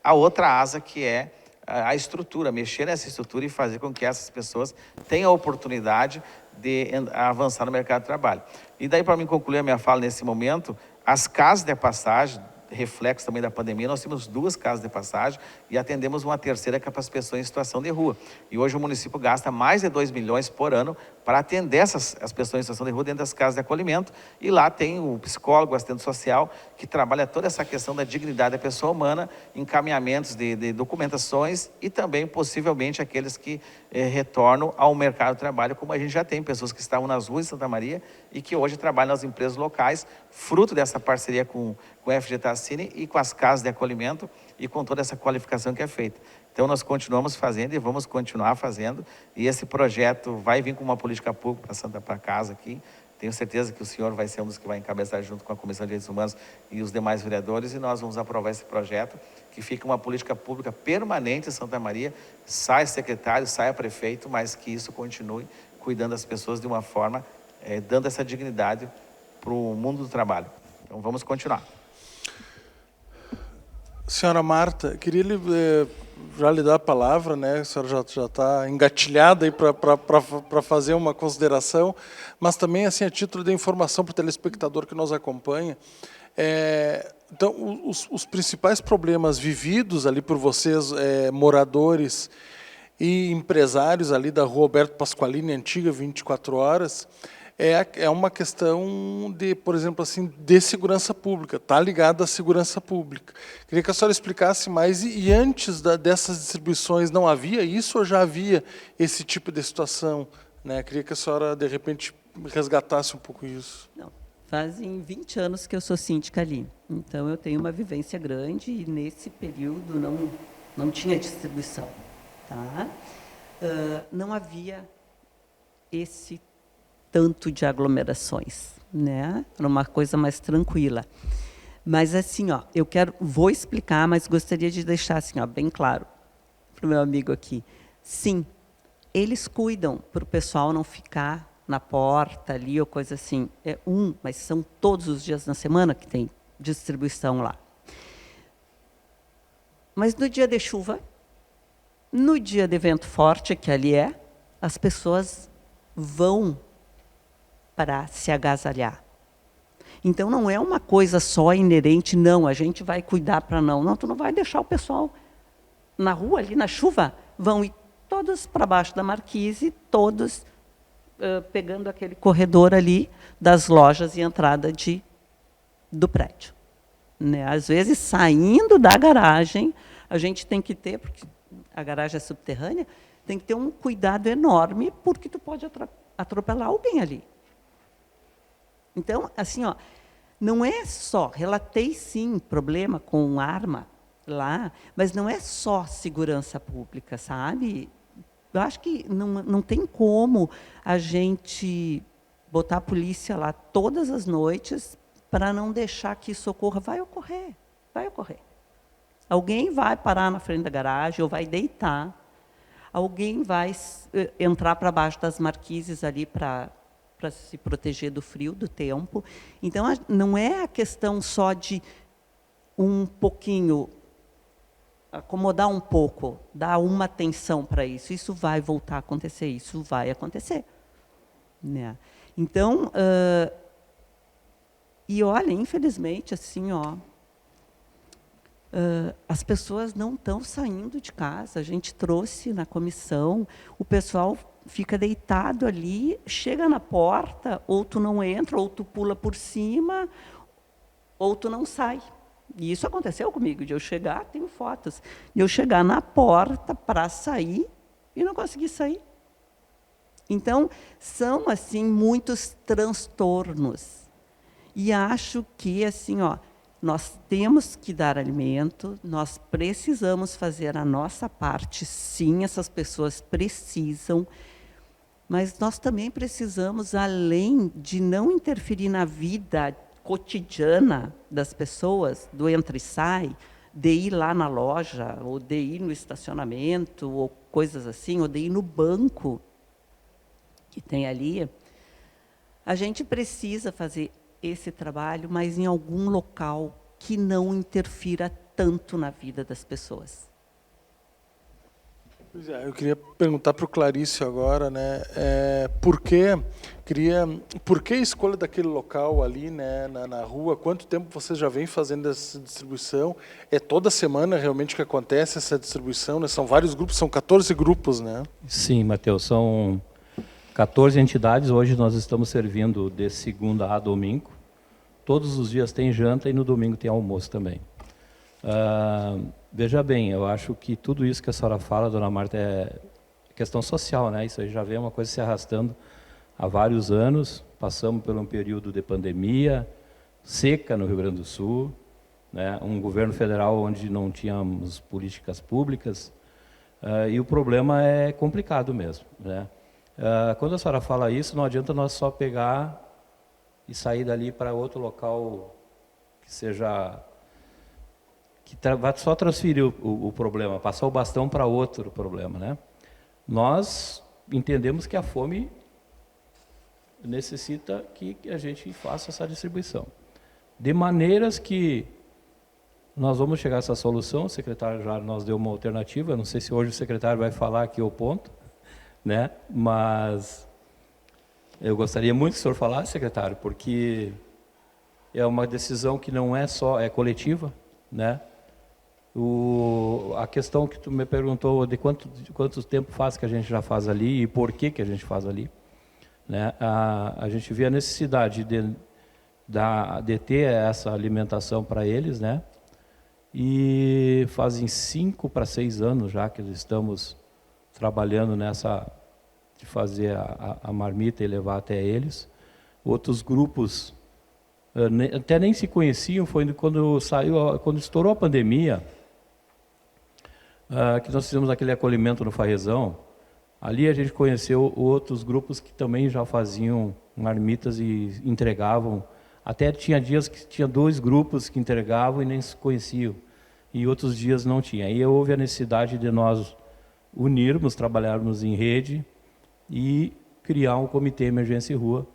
a outra asa que é a estrutura, mexer nessa estrutura e fazer com que essas pessoas tenham a oportunidade de avançar no mercado de trabalho. E daí, para mim concluir a minha fala nesse momento, as casas de passagem, reflexo também da pandemia, nós temos 2 casas de passagem e atendemos uma terceira que é para as pessoas em situação de rua. E hoje o município gasta mais de 2 milhões por ano para atender as pessoas em situação de rua dentro das casas de acolhimento. E lá tem o psicólogo, o assistente social, que trabalha toda essa questão da dignidade da pessoa humana, encaminhamentos de documentações e também, possivelmente, aqueles que retornam ao mercado de trabalho, como a gente já tem pessoas que estavam nas ruas de Santa Maria e que hoje trabalham nas empresas locais, fruto dessa parceria com o FGTACine e com as casas de acolhimento e com toda essa qualificação que é feita. Então, nós continuamos fazendo e vamos continuar fazendo, e esse projeto vai vir com uma política pública para casa aqui. Tenho certeza que o senhor vai ser um dos que vai encabeçar junto com a Comissão de Direitos Humanos e os demais vereadores, e nós vamos aprovar esse projeto, que fica uma política pública permanente em Santa Maria, saia secretário, saia prefeito, mas que isso continue cuidando das pessoas de uma forma, dando essa dignidade para o mundo do trabalho. Então, vamos continuar. Senhora Marta, queria já lhe dar a palavra, né? A senhora já está engatilhada aí para fazer uma consideração, mas também, assim, a título de informação para o telespectador que nos acompanha, então, os principais problemas vividos ali por vocês, moradores e empresários ali da Rua Alberto Pasqualini, antiga 24 horas, é uma questão de, por exemplo, assim, de segurança pública, está ligada à segurança pública. Queria que a senhora explicasse mais, e antes dessas distribuições não havia isso ou já havia esse tipo de situação, né? Queria que a senhora, de repente, resgatasse um pouco isso. Não, fazem 20 anos que eu sou síndica ali, então eu tenho uma vivência grande e nesse período não tinha distribuição. Tá? Não havia esse tanto de aglomerações, né? Era uma coisa mais tranquila. Mas assim, ó, vou explicar, mas gostaria de deixar assim, ó, bem claro para o meu amigo aqui. Sim, eles cuidam para o pessoal não ficar na porta ali ou coisa assim. Mas são todos os dias na semana que tem distribuição lá. Mas no dia de chuva, no dia de vento forte, que ali as pessoas vão para se agasalhar. Então, não é uma coisa só inerente, não, a gente vai cuidar para não. Não, tu não vai deixar o pessoal na rua, ali na chuva, vão ir todos para baixo da marquise, todos pegando aquele corredor ali das lojas e entrada do prédio. Né? Às vezes, saindo da garagem, a gente tem que ter, porque a garagem é subterrânea, tem que ter um cuidado enorme, porque tu pode atropelar alguém ali. Então, assim, ó, não é só, relatei sim problema com arma lá, mas não é só segurança pública, sabe? Eu acho que não tem como a gente botar a polícia lá todas as noites para não deixar que isso ocorra. Vai ocorrer, vai ocorrer. Alguém vai parar na frente da garagem ou vai deitar, alguém vai entrar para baixo das marquises ali para se proteger do frio, do tempo. Então, não é a questão só de um pouquinho, acomodar um pouco, dar uma atenção para isso. Isso vai voltar a acontecer, isso vai acontecer. Né? Então, e olha, infelizmente, assim, ó, as pessoas não estão saindo de casa. A gente trouxe na comissão, o pessoal fica deitado ali, chega na porta, ou tu não entra, ou tu pula por cima, ou tu não sai. E isso aconteceu comigo, de eu chegar, tenho fotos, de eu chegar na porta para sair e não conseguir sair. Então, são assim muitos transtornos. E acho que assim, ó, nós temos que dar alimento, nós precisamos fazer a nossa parte, sim, essas pessoas precisam, mas nós também precisamos, além de não interferir na vida cotidiana das pessoas, do entra e sai, de ir lá na loja, ou de ir no estacionamento, ou coisas assim, ou de ir no banco que tem ali, a gente precisa fazer esse trabalho, mas em algum local que não interfira tanto na vida das pessoas. Pois é, eu queria perguntar para o Clarício agora, né, por que a escolha daquele local ali, né, na rua? Quanto tempo você já vem fazendo essa distribuição? É toda semana realmente que acontece essa distribuição, né? São vários grupos, são 14 grupos, né? Sim, Matheus, são 14 entidades. Hoje nós estamos servindo de segunda a domingo. Todos os dias tem janta e no domingo tem almoço também. Veja bem, eu acho que tudo isso que a senhora fala, dona Marta, é questão social, né? Isso aí já vem uma coisa se arrastando há vários anos. Passamos por um período de pandemia, seca no Rio Grande do Sul, né? Um governo federal onde não tínhamos políticas públicas, e o problema é complicado mesmo, né? Quando a senhora fala isso, não adianta nós só pegar e sair dali para outro local que seja... vai só transferir o problema, passar o bastão para outro problema, né? Nós entendemos que a fome necessita que a gente faça essa distribuição. De maneiras que nós vamos chegar a essa solução, o secretário já nos deu uma alternativa, não sei se hoje o secretário vai falar aqui o ponto, né? Mas eu gostaria muito que o senhor falasse, secretário, porque é uma decisão que não é só, é coletiva, né? A questão que tu me perguntou de quanto tempo faz que a gente já faz ali e por que a gente faz ali, né? A gente vê a necessidade de ter essa alimentação para eles, né? E fazem 5 para 6 anos já que estamos trabalhando nessa de fazer a marmita e levar até eles. Outros grupos até nem se conheciam, foi quando estourou a pandemia, que nós fizemos aquele acolhimento no Farrezão. Ali a gente conheceu outros grupos que também já faziam marmitas e entregavam. Até tinha dias que tinha 2 grupos que entregavam e nem se conheciam, e outros dias não tinha. Aí houve a necessidade de nós unirmos, trabalharmos em rede e criar um comitê Emergência e Rua,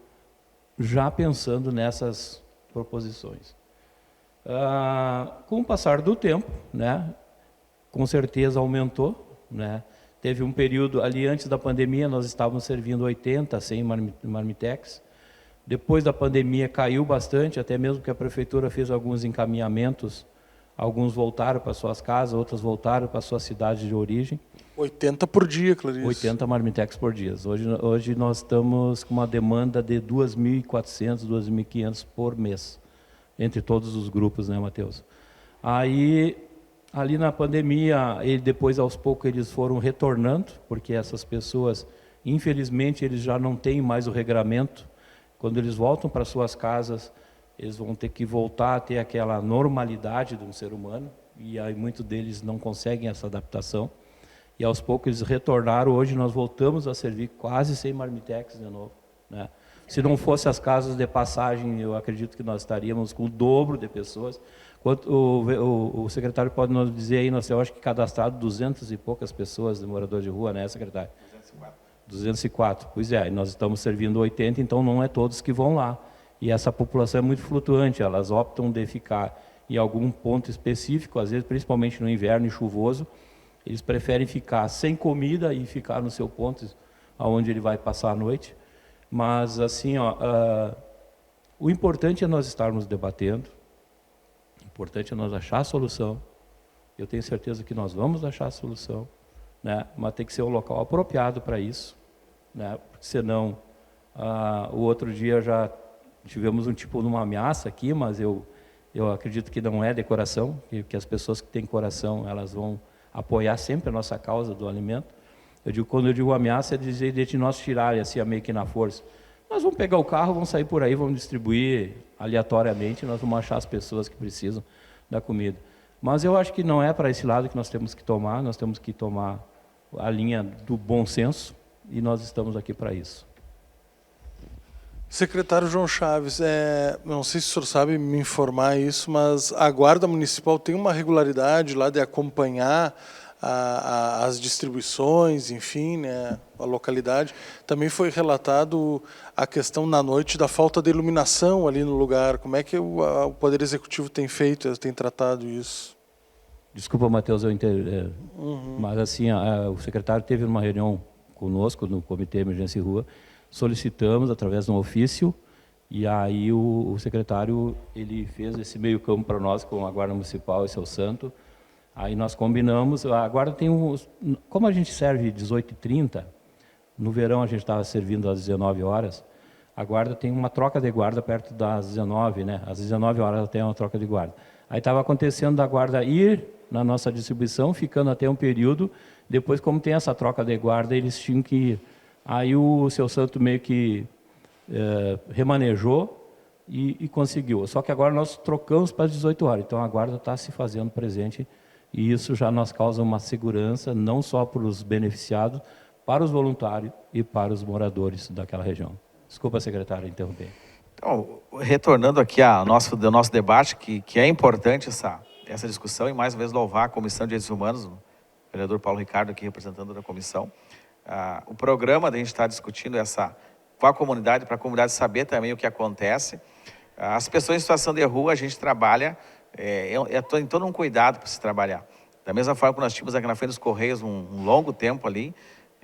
já pensando nessas proposições. Com o passar do tempo, né, com certeza aumentou, né? Teve um período ali antes da pandemia, nós estávamos servindo 80, 100 marmitex. Depois da pandemia caiu bastante, até mesmo que a prefeitura fez alguns encaminhamentos, alguns voltaram para suas casas, outros voltaram para sua cidade de origem. 80 por dia, Clarice. 80 marmitex por dia. Hoje nós estamos com uma demanda de 2.400, 2.500 por mês, entre todos os grupos, né, Matheus? Aí, ali na pandemia, e depois aos poucos eles foram retornando, porque essas pessoas, infelizmente, eles já não têm mais o regramento. Quando eles voltam para suas casas, eles vão ter que voltar a ter aquela normalidade de um ser humano, e aí muitos deles não conseguem essa adaptação. E aos poucos eles retornaram. Hoje nós voltamos a servir quase 100 marmitex de novo, né? Se não fosse as casas de passagem, eu acredito que nós estaríamos com o dobro de pessoas. O secretário pode nos dizer aí, nós temos, acho que cadastrado 200 e poucas pessoas de morador de rua, né, secretário? 204. Pois é, nós estamos servindo 80, então não é todos que vão lá. E essa população é muito flutuante, elas optam de ficar em algum ponto específico, às vezes principalmente no inverno e chuvoso, eles preferem ficar sem comida e ficar no seu ponto, onde ele vai passar a noite. Mas, assim, o importante é nós estarmos debatendo, o importante é nós achar a solução. Eu tenho certeza que nós vamos achar a solução, né? Mas tem que ser um local apropriado para isso, né? Porque senão, o outro dia já tivemos um tipo de uma ameaça aqui, mas eu acredito que não é de coração, que as pessoas que têm coração, elas vão apoiar sempre a nossa causa do alimento. Quando eu digo ameaça, é dizer de nós tirarem assim, meio que na força. Nós vamos pegar o carro, vamos sair por aí, vamos distribuir aleatoriamente, nós vamos achar as pessoas que precisam da comida. Mas eu acho que não é para esse lado que nós temos que tomar a linha do bom senso, e nós estamos aqui para isso. Secretário João Chaves, não sei se o senhor sabe me informar isso, mas a Guarda Municipal tem uma regularidade lá de acompanhar as distribuições, enfim, né, a localidade. Também foi relatado a questão na noite da falta de iluminação ali no lugar. Como é que o Poder Executivo tem feito, tem tratado isso? Desculpa, Matheus, mas assim, o secretário teve uma reunião conosco no Comitê Emergência em Rua, solicitamos através de um ofício, e aí o secretário ele fez esse meio campo para nós com a Guarda Municipal e Seu Santo. Aí nós combinamos, a Guarda tem como a gente serve 18h30, no verão a gente estava servindo às 19 horas, a Guarda tem uma troca de guarda perto das 19, né? Às 19 horas tem uma troca de guarda. Aí estava acontecendo da Guarda ir na nossa distribuição, ficando até um período, depois como tem essa troca de guarda, eles tinham que ir. Aí o Seu Santo meio que remanejou e conseguiu. Só que agora nós trocamos para as 18 horas, então a Guarda está se fazendo presente, e isso já nos causa uma segurança, não só para os beneficiados, para os voluntários e para os moradores daquela região. Desculpa, secretário, interromper. Então, retornando aqui ao nosso debate, que é importante essa discussão, e mais uma vez louvar a Comissão de Direitos Humanos, o vereador Paulo Ricardo aqui representando a comissão. O programa, a gente está discutindo com a comunidade, para a comunidade saber também o que acontece. As pessoas em situação de rua, a gente trabalha, tem todo um cuidado para se trabalhar. Da mesma forma que nós tínhamos aqui na frente dos Correios um longo tempo ali,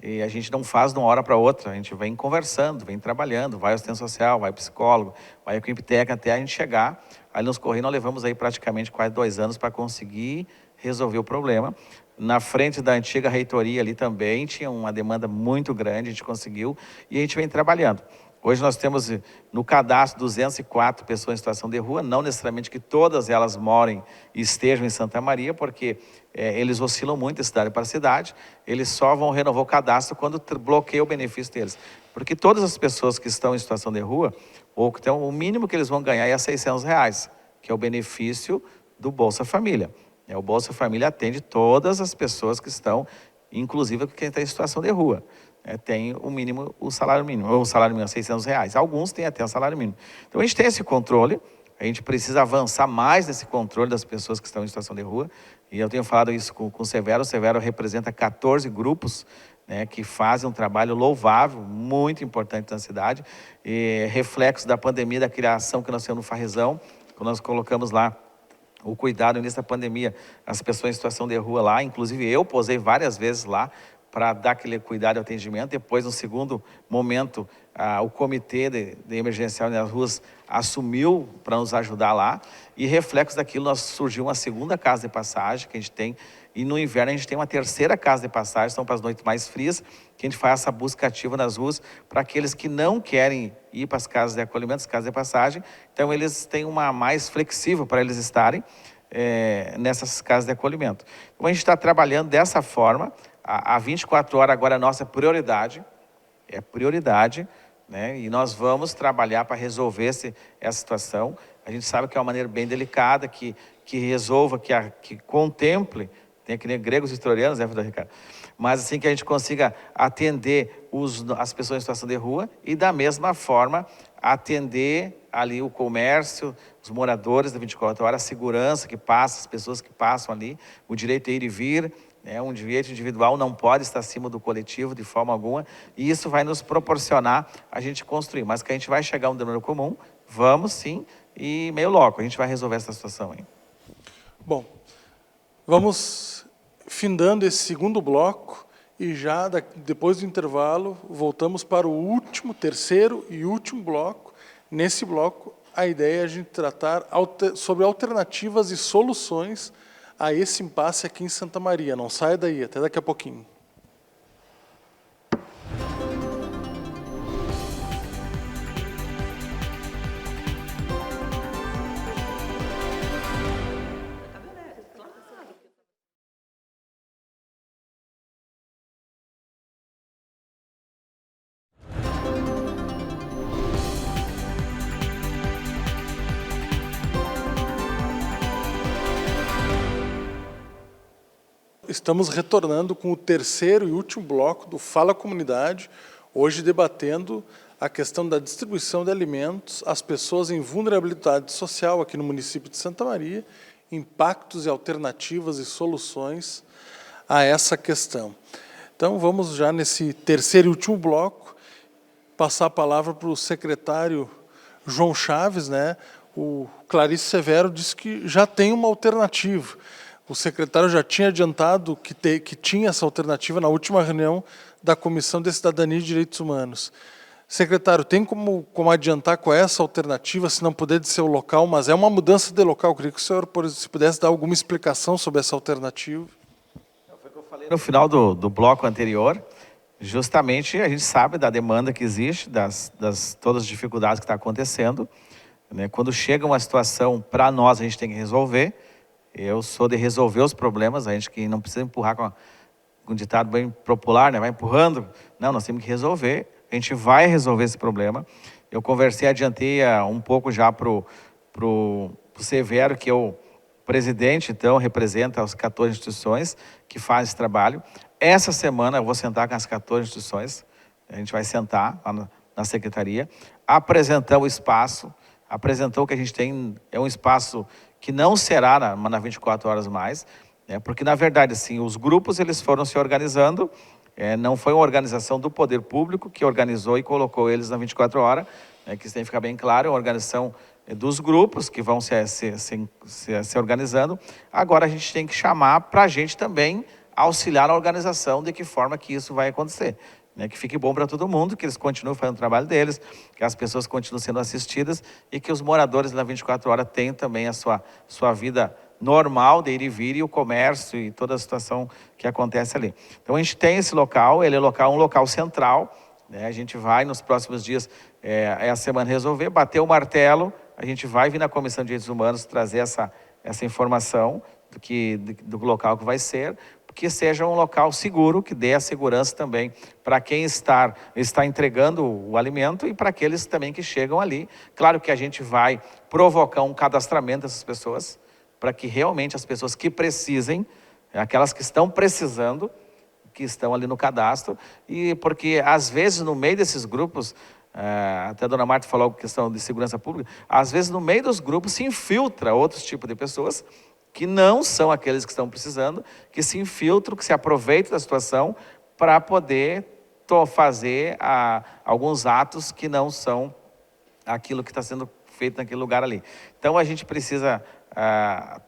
e a gente não faz de uma hora para outra, a gente vem conversando, vem trabalhando, vai ao assistente social, vai ao psicólogo, vai ao Quimptec, até a gente chegar. Ali nos Correios nós levamos aí praticamente quase 2 anos para conseguir resolver o problema. Na frente da antiga reitoria ali também tinha uma demanda muito grande, a gente conseguiu, e a gente vem trabalhando. Hoje nós temos no cadastro 204 pessoas em situação de rua, não necessariamente que todas elas morem e estejam em Santa Maria, porque eles oscilam muito de cidade para cidade, eles só vão renovar o cadastro quando bloqueia o benefício deles. Porque todas as pessoas que estão em situação de rua, ou que o mínimo que eles vão ganhar é R$600, que é o benefício do Bolsa Família. O Bolsa Família atende todas as pessoas que estão, inclusive quem está em situação de rua. Tem o mínimo, o salário mínimo é R$600. Alguns têm até o salário mínimo. Então a gente tem esse controle, a gente precisa avançar mais nesse controle das pessoas que estão em situação de rua. E eu tenho falado isso com o Severo. O Severo representa 14 grupos, né, que fazem um trabalho louvável, muito importante na cidade. E reflexo da pandemia, da criação que nós temos no Farrezão, quando nós colocamos lá o cuidado no início da pandemia, as pessoas em situação de rua lá, inclusive eu posei várias vezes lá, para dar aquele cuidado e atendimento. Depois, no segundo momento, o comitê de emergencial nas ruas assumiu para nos ajudar lá, e reflexo daquilo, surgiu uma segunda casa de passagem que a gente tem, e no inverno a gente tem uma terceira casa de passagem, são para as noites mais frias, que a gente faz essa busca ativa nas ruas, para aqueles que não querem ir para as casas de acolhimento, as casas de passagem, então eles têm uma mais flexível para eles estarem nessas casas de acolhimento. Então a gente está trabalhando dessa forma. A 24 horas agora é a nossa prioridade, né? E nós vamos trabalhar para resolver essa situação. A gente sabe que é uma maneira bem delicada, que resolva, que contemple, tem que nem gregos e historianos, né, Ricardo? Mas assim que a gente consiga atender as pessoas em situação de rua e da mesma forma atender ali o comércio, os moradores da 24 horas, a segurança que passa, as pessoas que passam ali, o direito a ir e vir. Um direito individual não pode estar acima do coletivo de forma alguma, e isso vai nos proporcionar a gente construir, mas que a gente vai chegar a um denominador comum, vamos sim, e meio logo a gente vai resolver essa situação aí. Bom, vamos findando esse segundo bloco, e já depois do intervalo voltamos para o terceiro e último bloco. Nesse bloco, a ideia é a gente tratar sobre alternativas e soluções a esse impasse aqui em Santa Maria. Não saia daí, até daqui a pouquinho. Estamos retornando com o terceiro e último bloco do Fala Comunidade, hoje debatendo a questão da distribuição de alimentos às pessoas em vulnerabilidade social aqui no município de Santa Maria, impactos e alternativas e soluções a essa questão. Então, vamos já nesse terceiro e último bloco passar a palavra para o secretário João Chaves, né? O Clarice Severo disse que já tem uma alternativa. O secretário já tinha adiantado que tinha essa alternativa na última reunião da Comissão de Cidadania e Direitos Humanos. Secretário, tem como adiantar qual é essa alternativa, se não puder de ser o local, mas é uma mudança de local. Eu queria que o senhor, se pudesse dar alguma explicação sobre essa alternativa. Foi o que eu falei no final do bloco anterior. Justamente a gente sabe da demanda que existe, todas as dificuldades que estão acontecendo. Né? Quando chega uma situação, para nós, a gente tem que resolver. Eu sou de resolver os problemas, a gente que não precisa empurrar com um ditado bem popular, né? Vai empurrando. Não, nós temos que resolver. A gente vai resolver esse problema. Eu conversei, adiantei um pouco já pro Severo, que é o presidente, então, representa as 14 instituições que fazem esse trabalho. Essa semana eu vou sentar com as 14 instituições, a gente vai sentar lá na secretaria, apresentar o espaço, apresentou que a gente tem, é um espaço que não será na 24 horas mais, né? Porque, na verdade, assim, os grupos eles foram se organizando, não foi uma organização do poder público que organizou e colocou eles na 24 horas, né? Que isso tem que ficar bem claro, é uma organização dos grupos que vão se organizando. Agora a gente tem que chamar para a gente também auxiliar na organização de que forma que isso vai acontecer. Né, que fique bom para todo mundo, que eles continuem fazendo o trabalho deles, que as pessoas continuem sendo assistidas e que os moradores na 24 horas tenham também a sua vida normal de ir e vir e o comércio e toda a situação que acontece ali. Então a gente tem esse local, ele é um local central, né, a gente vai nos próximos dias, essa semana resolver, bater o martelo, a gente vai vir na Comissão de Direitos Humanos trazer essa informação do local que vai ser, que seja um local seguro, que dê a segurança também para quem está entregando o alimento e para aqueles também que chegam ali. Claro que a gente vai provocar um cadastramento dessas pessoas, para que realmente as pessoas que precisem, aquelas que estão precisando, que estão ali no cadastro, e porque às vezes no meio desses grupos, até a dona Marta falou questão de segurança pública, às vezes no meio dos grupos se infiltra outros tipos de pessoas, que não são aqueles que estão precisando, que se infiltram, que se aproveitam da situação para poder fazer alguns atos que não são aquilo que está sendo feito naquele lugar ali. Então a gente precisa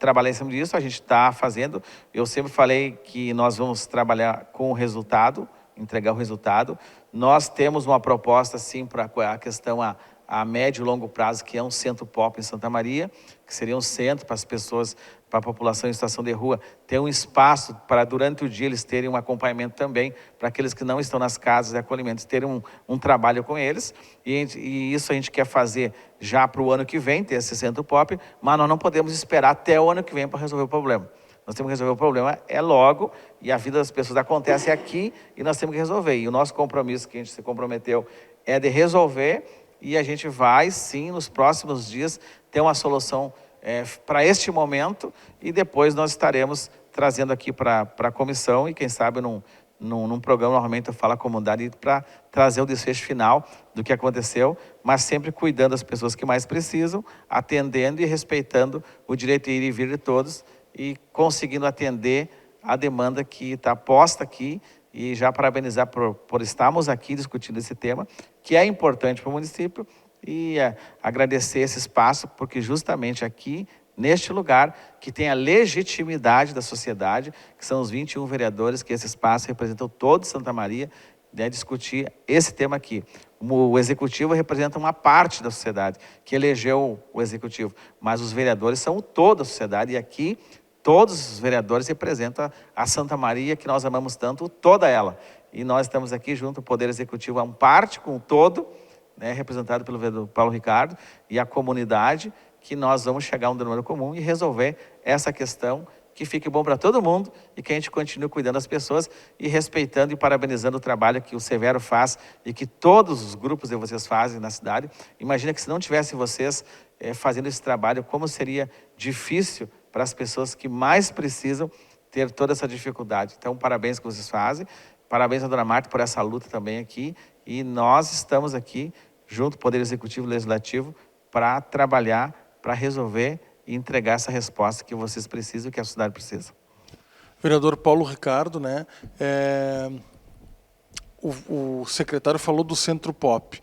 trabalhar em cima disso, a gente está fazendo. Eu sempre falei que nós vamos trabalhar com o resultado, entregar o resultado. Nós temos uma proposta, sim, para a questão a médio e longo prazo, que é um centro pop em Santa Maria, que seria um centro para as pessoas, para a população em situação de rua, ter um espaço para durante o dia eles terem um acompanhamento também, para aqueles que não estão nas casas de acolhimento, terem um trabalho com eles, e isso a gente quer fazer já para o ano que vem, ter esse centro pop, mas nós não podemos esperar até o ano que vem para resolver o problema. Nós temos que resolver o problema logo, e a vida das pessoas acontece aqui, e nós temos que resolver. E o nosso compromisso que a gente se comprometeu é de resolver, e a gente vai, sim, nos próximos dias, ter uma solução para este momento, e depois nós estaremos trazendo aqui para a comissão, e quem sabe num programa, normalmente eu falo a comunidade, para trazer o desfecho final do que aconteceu, mas sempre cuidando das pessoas que mais precisam, atendendo e respeitando o direito de ir e vir de todos, e conseguindo atender a demanda que está posta aqui, e já parabenizar por estarmos aqui discutindo esse tema, que é importante para o município, e agradecer esse espaço, porque justamente aqui, neste lugar, que tem a legitimidade da sociedade, que são os 21 vereadores, que esse espaço representam todo Santa Maria, né, discutir esse tema aqui. O executivo representa uma parte da sociedade, que elegeu o executivo, mas os vereadores são toda a sociedade, e aqui todos os vereadores representam a Santa Maria, que nós amamos tanto, toda ela. E nós estamos aqui junto, o Poder Executivo é uma parte com o todo, né, representado pelo vereador Paulo Ricardo, e a comunidade, que nós vamos chegar a um denominador comum e resolver essa questão, que fique bom para todo mundo e que a gente continue cuidando das pessoas e respeitando e parabenizando o trabalho que o Severo faz e que todos os grupos de vocês fazem na cidade. Imagina que se não tivessem vocês fazendo esse trabalho, como seria difícil para as pessoas que mais precisam ter toda essa dificuldade. Então, parabéns que vocês fazem, parabéns à dona Marta por essa luta também aqui, e nós estamos aqui, junto Poder Executivo e Legislativo, para trabalhar, para resolver e entregar essa resposta que vocês precisam e que a cidade precisa. Vereador Paulo Ricardo, né? O secretário falou do Centro Pop.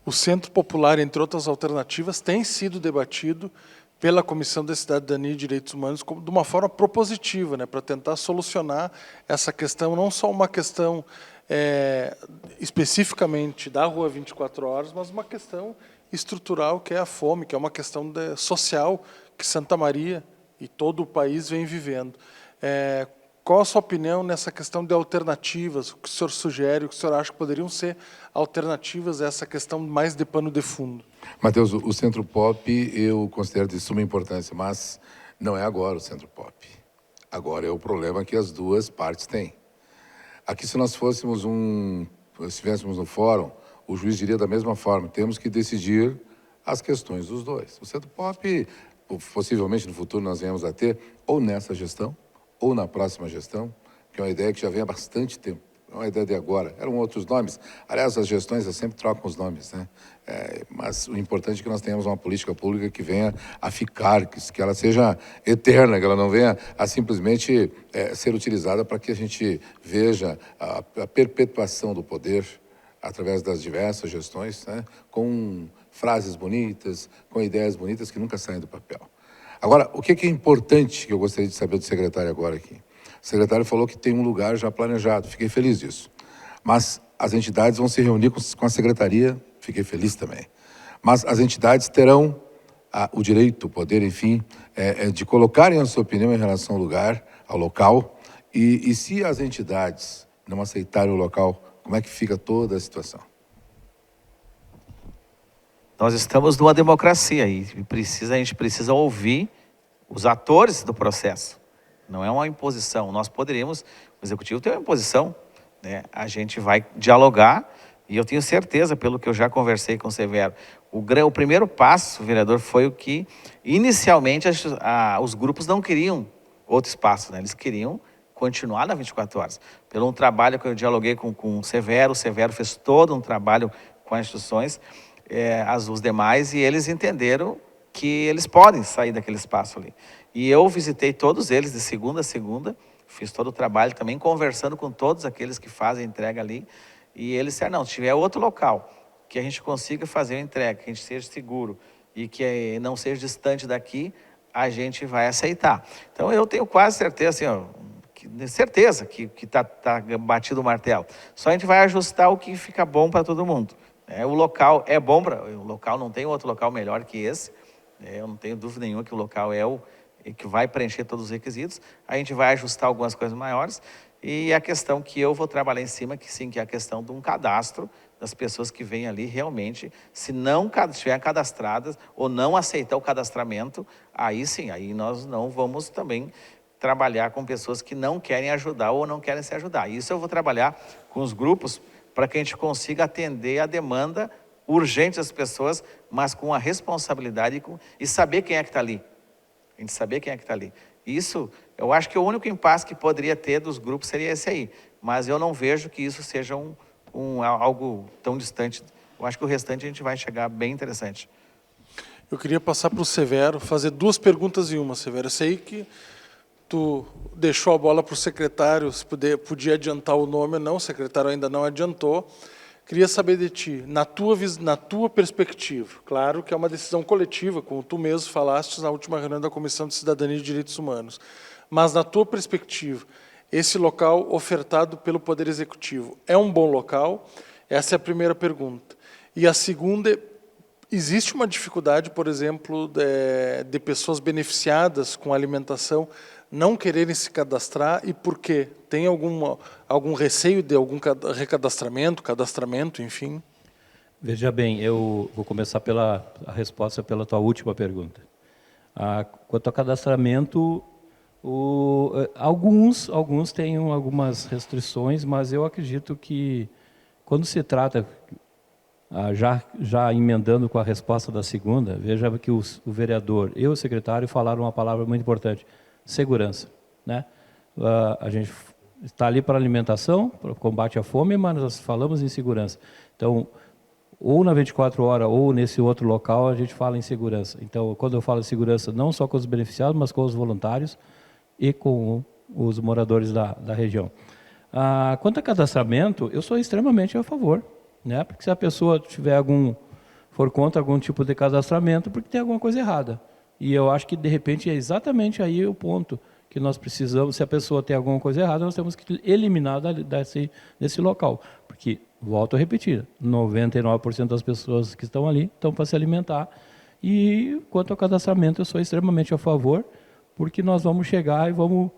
O Centro Popular, entre outras alternativas, tem sido debatido pela Comissão da Cidadania e Direitos Humanos como, de uma forma propositiva, né, para tentar solucionar essa questão, não só uma questão especificamente da Rua 24 Horas, mas uma questão estrutural, que é a fome, que é uma questão social que Santa Maria e todo o país vem vivendo. Qual a sua opinião nessa questão de alternativas? O que o senhor sugere, o que o senhor acha que poderiam ser alternativas a essa questão mais de pano de fundo? Matheus, o Centro Pop eu considero de suma importância, mas não é agora o Centro Pop. Agora é o problema que as duas partes têm. Aqui, se nós fôssemos se estivéssemos no fórum, o juiz diria da mesma forma, temos que decidir as questões dos dois. O Centro Pop, possivelmente no futuro nós venhamos a ter, ou nessa gestão, ou na próxima gestão, que é uma ideia que já vem há bastante tempo. Não é uma ideia de agora. Eram outros nomes. Aliás, as gestões sempre trocam os nomes, né? Mas o importante é que nós tenhamos uma política pública que venha a ficar, que ela seja eterna, que ela não venha a simplesmente ser utilizada para que a gente veja a perpetuação do poder através das diversas gestões, né? Com frases bonitas, com ideias bonitas que nunca saem do papel. Agora, o que é importante que eu gostaria de saber do secretário agora aqui? O secretário falou que tem um lugar já planejado, fiquei feliz disso. Mas as entidades vão se reunir com a secretaria, fiquei feliz também. Mas as entidades terão o direito, o poder, enfim, de colocarem a sua opinião em relação ao lugar, ao local, e se as entidades não aceitarem o local, como é que fica toda a situação? Nós estamos numa democracia e a gente precisa ouvir os atores do processo. Não é uma imposição. Nós poderíamos, o executivo tem uma imposição, né? A gente vai dialogar e eu tenho certeza, pelo que eu já conversei com o Severo, o primeiro passo, vereador, foi o que inicialmente os grupos não queriam outro espaço, né? Eles queriam continuar na 24 horas. Pelo um trabalho que eu dialoguei com o Severo fez todo um trabalho com as instituições, os demais, e eles entenderam que eles podem sair daquele espaço ali. E eu visitei todos eles de segunda a segunda, fiz todo o trabalho também, conversando com todos aqueles que fazem a entrega ali, e eles disseram, não, se tiver outro local que a gente consiga fazer a entrega, que a gente seja seguro e que não seja distante daqui, a gente vai aceitar. Então eu tenho quase certeza, assim, ó, certeza que tá batido o martelo. Só a gente vai ajustar o que fica bom para todo mundo. O local é bom, o local não tem outro local melhor que esse. Eu não tenho dúvida nenhuma que o local é o que vai preencher todos os requisitos. A gente vai ajustar algumas coisas maiores. E a questão que eu vou trabalhar em cima, que sim, que é a questão de um cadastro das pessoas que vêm ali realmente, se não estiver cadastradas ou não aceitar o cadastramento, aí sim, aí nós não vamos também trabalhar com pessoas que não querem ajudar ou não querem se ajudar. Isso eu vou trabalhar com os grupos para que a gente consiga atender a demanda urgente das pessoas, mas com a responsabilidade e saber quem é que está ali. A gente saber quem é que está ali. Isso, eu acho que o único impasse que poderia ter dos grupos seria esse aí. Mas eu não vejo que isso seja algo tão distante. Eu acho que o restante a gente vai chegar bem interessante. Eu queria passar para o Severo, fazer duas perguntas em uma, Severo. Eu sei que tu deixou a bola para o secretário, se podia adiantar o nome ou não, o secretário ainda não adiantou. Queria saber de ti, na tua perspectiva, claro que é uma decisão coletiva, como tu mesmo falaste na última reunião da Comissão de Cidadania e Direitos Humanos, mas na tua perspectiva, esse local ofertado pelo Poder Executivo é um bom local? Essa é a primeira pergunta. E a segunda, existe uma dificuldade, por exemplo, de pessoas beneficiadas com alimentação não quererem se cadastrar, e por quê? Tem algum receio de algum cadastramento, enfim? Veja bem, eu vou começar a resposta pela tua última pergunta. Quanto ao cadastramento, alguns têm algumas restrições, mas eu acredito que, quando se trata, já emendando com a resposta da segunda, veja que o vereador e o secretário falaram uma palavra muito importante: segurança, né? A gente está ali para alimentação, para o combate à fome, mas nós falamos em segurança. Então, ou na 24 horas ou nesse outro local, a gente fala em segurança. Então, quando eu falo em segurança, não só com os beneficiados, mas com os voluntários e com os moradores da região. Quanto a cadastramento, eu sou extremamente a favor, né? Porque se a pessoa for contra algum tipo de cadastramento, porque tem alguma coisa errada. E eu acho que, de repente, é exatamente aí o ponto que nós precisamos. Se a pessoa tem alguma coisa errada, nós temos que eliminar desse local. Porque, volto a repetir, 99% das pessoas que estão ali estão para se alimentar. E, quanto ao cadastramento, eu sou extremamente a favor, porque nós vamos chegar e vamos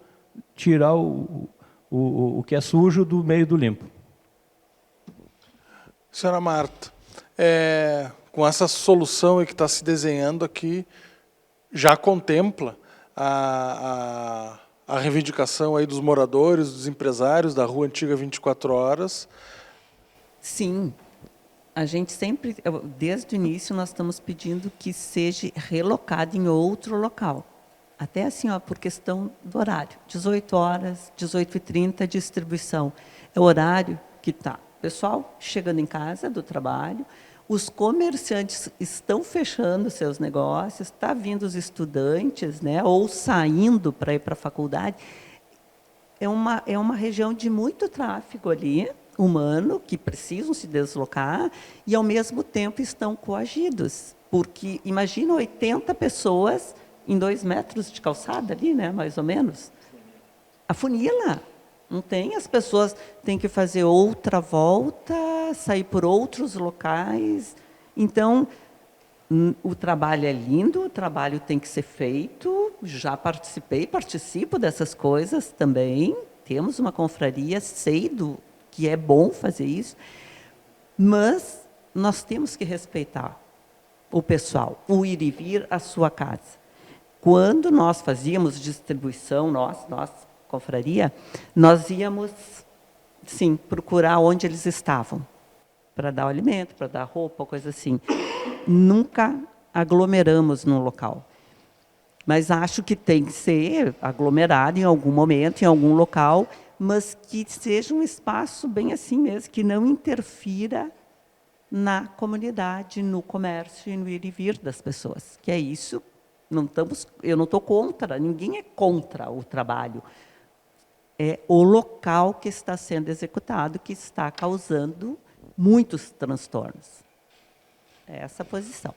tirar o que é sujo do meio do limpo. Senhora Marta, com essa solução aí que está se desenhando aqui, já contempla a reivindicação aí dos moradores, dos empresários da Rua Antiga 24 Horas? Sim. A gente sempre, desde o início, nós estamos pedindo que seja relocado em outro local. Até assim, por questão do horário. 18 horas, 18h30, distribuição. É o horário que está. Pessoal chegando em casa do trabalho, os comerciantes estão fechando seus negócios, está vindo os estudantes, né, ou saindo para ir para a faculdade. É uma região de muito tráfego ali, humano, que precisam se deslocar e, ao mesmo tempo, estão coagidos. Porque, imagina, 80 pessoas em 2 metros de calçada ali, né, mais ou menos. Afunila. Não tem, as pessoas têm que fazer outra volta, sair por outros locais. Então, o trabalho é lindo, o trabalho tem que ser feito. Já participo dessas coisas também. Temos uma confraria, sei que é bom fazer isso, mas nós temos que respeitar o pessoal, o ir e vir à sua casa. Quando nós fazíamos distribuição, nós confraria, nós íamos, sim, procurar onde eles estavam, para dar o alimento, para dar roupa, coisa assim. Nunca aglomeramos num local. Mas acho que tem que ser aglomerado em algum momento, em algum local, mas que seja um espaço bem assim mesmo, que não interfira na comunidade, no comércio e no ir e vir das pessoas. Que é isso, eu não estou contra, ninguém é contra o trabalho. É o local que está sendo executado que está causando muitos transtornos. É essa a posição.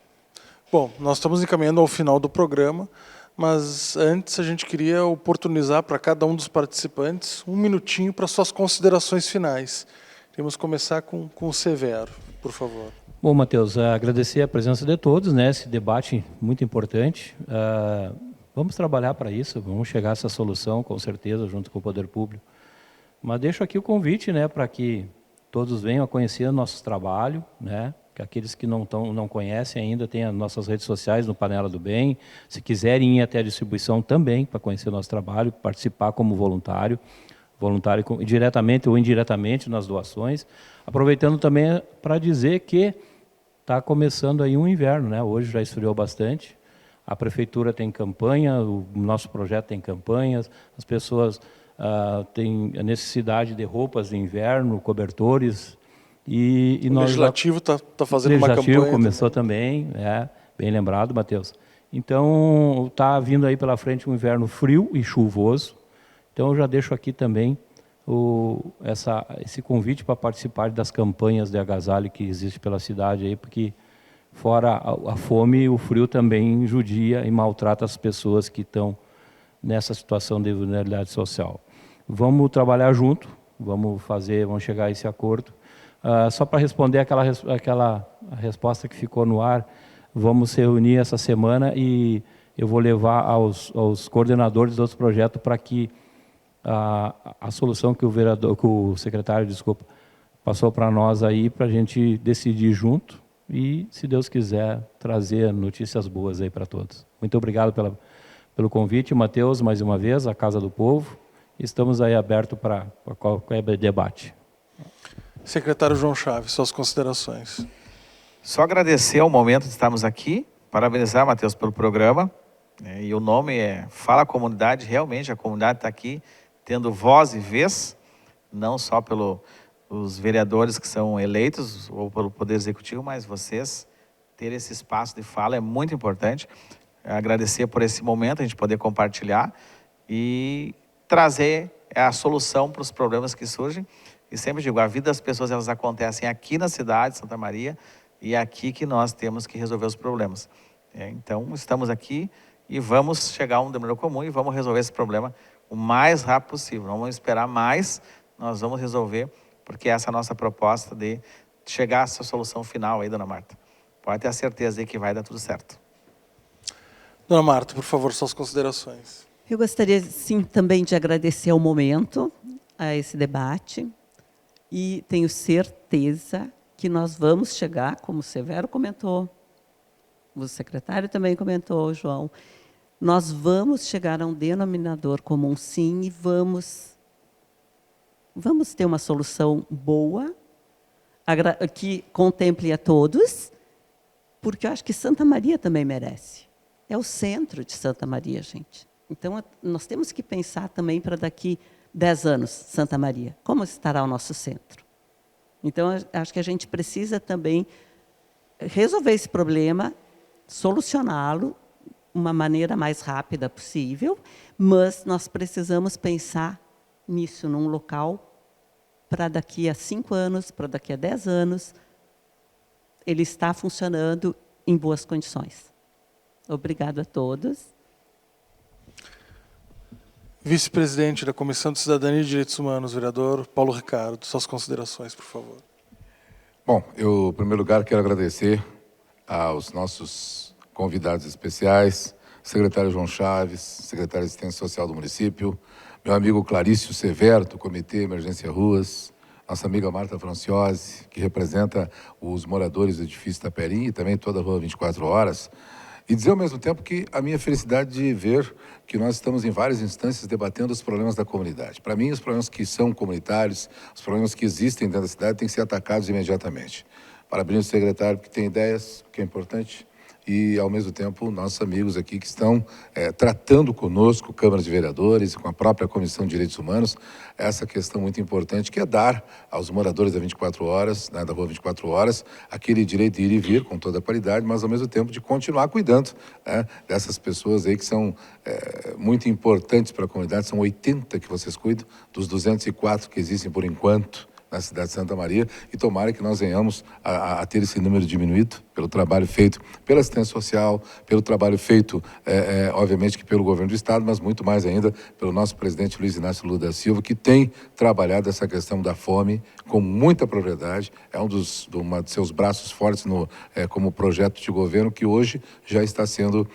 Bom, nós estamos encaminhando ao final do programa, mas antes a gente queria oportunizar para cada um dos participantes 1 minutinho para suas considerações finais. Queremos começar com o Severo, por favor. Bom, Matheus, agradecer a presença de todos, né? Esse debate muito importante. Vamos trabalhar para isso, vamos chegar a essa solução, com certeza, junto com o Poder Público. Mas deixo aqui o convite, né, para que todos venham a conhecer o nosso trabalho, né? Que aqueles que não conhecem ainda, tem as nossas redes sociais no Panela do Bem. Se quiserem ir até a distribuição também, para conhecer o nosso trabalho, participar como voluntário diretamente ou indiretamente nas doações. Aproveitando também para dizer que está começando aí um inverno, né? Hoje já esfriou bastante. A prefeitura tem campanha, o nosso projeto tem campanhas, as pessoas têm a necessidade de roupas de inverno, cobertores. O Legislativo está fazendo uma campanha. O Legislativo começou também, bem lembrado, Matheus. Então, está vindo aí pela frente um inverno frio e chuvoso. Então, eu já deixo aqui também esse convite para participar das campanhas de agasalho que existe pela cidade, aí, porque fora a fome, o frio também judia e maltrata as pessoas que estão nessa situação de vulnerabilidade social. Vamos trabalhar junto, vamos chegar a esse acordo. Só para responder aquela resposta que ficou no ar, vamos se reunir essa semana e eu vou levar aos coordenadores dos projetos para que a solução que o secretário, passou para nós aí, para a gente decidir junto e, se Deus quiser, trazer notícias boas aí para todos. Muito obrigado pelo convite, Matheus, mais uma vez, a Casa do Povo. Estamos aí abertos para qualquer debate. Secretário João Chaves, suas considerações. Só agradecer ao momento de estarmos aqui, parabenizar, Matheus, pelo programa. E o nome é Fala Comunidade, realmente a comunidade está aqui tendo voz e vez, não só pelos vereadores que são eleitos ou pelo Poder Executivo, mas vocês terem esse espaço de fala é muito importante. Agradecer por esse momento, a gente poder compartilhar e trazer a solução para os problemas que surgem. E sempre digo, a vida das pessoas, elas acontecem aqui na cidade de Santa Maria e é aqui que nós temos que resolver os problemas. Então, estamos aqui e vamos chegar a um denominador comum e vamos resolver esse problema o mais rápido possível. Não vamos esperar mais, nós vamos resolver, porque essa é a nossa proposta de chegar a essa solução final aí, dona Marta. Pode ter a certeza de que vai dar tudo certo. Dona Marta, por favor, suas considerações. Eu gostaria, sim, também de agradecer ao momento, a esse debate, e tenho certeza que nós vamos chegar, como o Severo comentou, o secretário também comentou, João, nós vamos chegar a um denominador comum, sim, e vamos ter uma solução boa, que contemple a todos, porque eu acho que Santa Maria também merece. É o centro de Santa Maria, gente. Então, nós temos que pensar também para daqui 10 anos, Santa Maria, como estará o nosso centro. Então, acho que a gente precisa também resolver esse problema, solucioná-lo de uma maneira mais rápida possível, mas nós precisamos pensar nisso, num local para daqui a 5 anos, para daqui a 10 anos, ele está funcionando em boas condições. Obrigado a todos. Vice-presidente da Comissão de Cidadania e Direitos Humanos, vereador Paulo Ricardo, suas considerações, por favor. Bom, eu, em primeiro lugar, quero agradecer aos nossos convidados especiais, secretário João Chaves, secretário de Assistência Social do município, meu amigo Clarício Severo, do Comitê Emergência Ruas, nossa amiga Marta Franciose, que representa os moradores do edifício Taperim e também toda a Rua 24 Horas, e dizer ao mesmo tempo que a minha felicidade de ver que nós estamos em várias instâncias debatendo os problemas da comunidade. Para mim, os problemas que são comunitários, os problemas que existem dentro da cidade têm que ser atacados imediatamente. Parabéns ao secretário, que tem ideias, que é importante, e, ao mesmo tempo, nossos amigos aqui que estão tratando conosco, Câmara de Vereadores, com a própria Comissão de Direitos Humanos, essa questão muito importante, que é dar aos moradores da 24 Horas, né, da Rua 24 Horas, aquele direito de ir e vir com toda a qualidade, mas, ao mesmo tempo, de continuar cuidando, né, dessas pessoas aí que são muito importantes para a comunidade. São 80 que vocês cuidam, dos 204 que existem por enquanto na cidade de Santa Maria, e tomara que nós venhamos a ter esse número diminuído pelo trabalho feito pela assistência social, pelo trabalho feito, obviamente, que pelo governo do Estado, mas muito mais ainda pelo nosso presidente Luiz Inácio Lula da Silva, que tem trabalhado essa questão da fome com muita propriedade. É um dos seus braços fortes como projeto de governo, que hoje já está sendo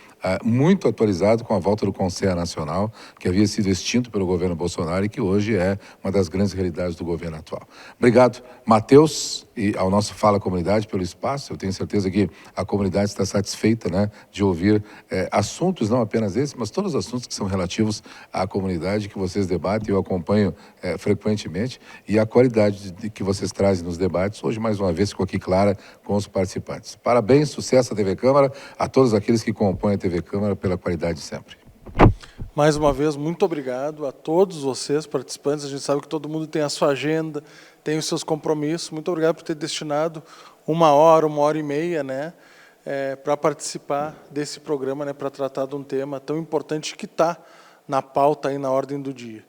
muito atualizado com a volta do Conselho Nacional, que havia sido extinto pelo governo Bolsonaro e que hoje é uma das grandes realidades do governo atual. Obrigado, Matheus, e ao nosso Fala Comunidade pelo espaço. Eu tenho certeza que a comunidade está satisfeita, né, de ouvir assuntos, não apenas esses, mas todos os assuntos que são relativos à comunidade que vocês debatem. Eu acompanho frequentemente, e a qualidade que vocês trazem nos debates, hoje mais uma vez ficou aqui clara com os participantes. Parabéns, sucesso à TV Câmara, a todos aqueles que compõem a TV Câmara, pela qualidade sempre. Mais uma vez, muito obrigado a todos vocês, participantes. A gente sabe que todo mundo tem a sua agenda, tem os seus compromissos. Muito obrigado por ter destinado 1 hora, 1 hora e meia, né, para participar desse programa, né, para tratar de um tema tão importante que está na pauta aí, na ordem do dia.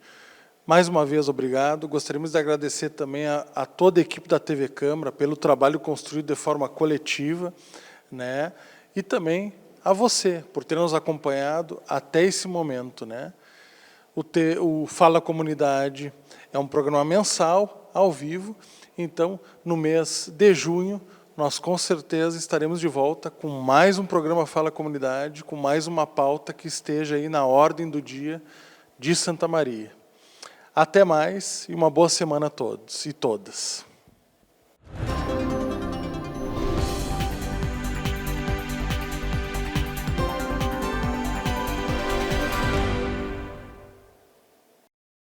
Mais uma vez, obrigado. Gostaríamos de agradecer também a toda a equipe da TV Câmara pelo trabalho construído de forma coletiva, né, e também a você, por ter nos acompanhado até esse momento, né? O Fala Comunidade é um programa mensal, ao vivo, então, no mês de junho, nós com certeza estaremos de volta com mais um programa Fala Comunidade, com mais uma pauta que esteja aí na ordem do dia de Santa Maria. Até mais e uma boa semana a todos e todas.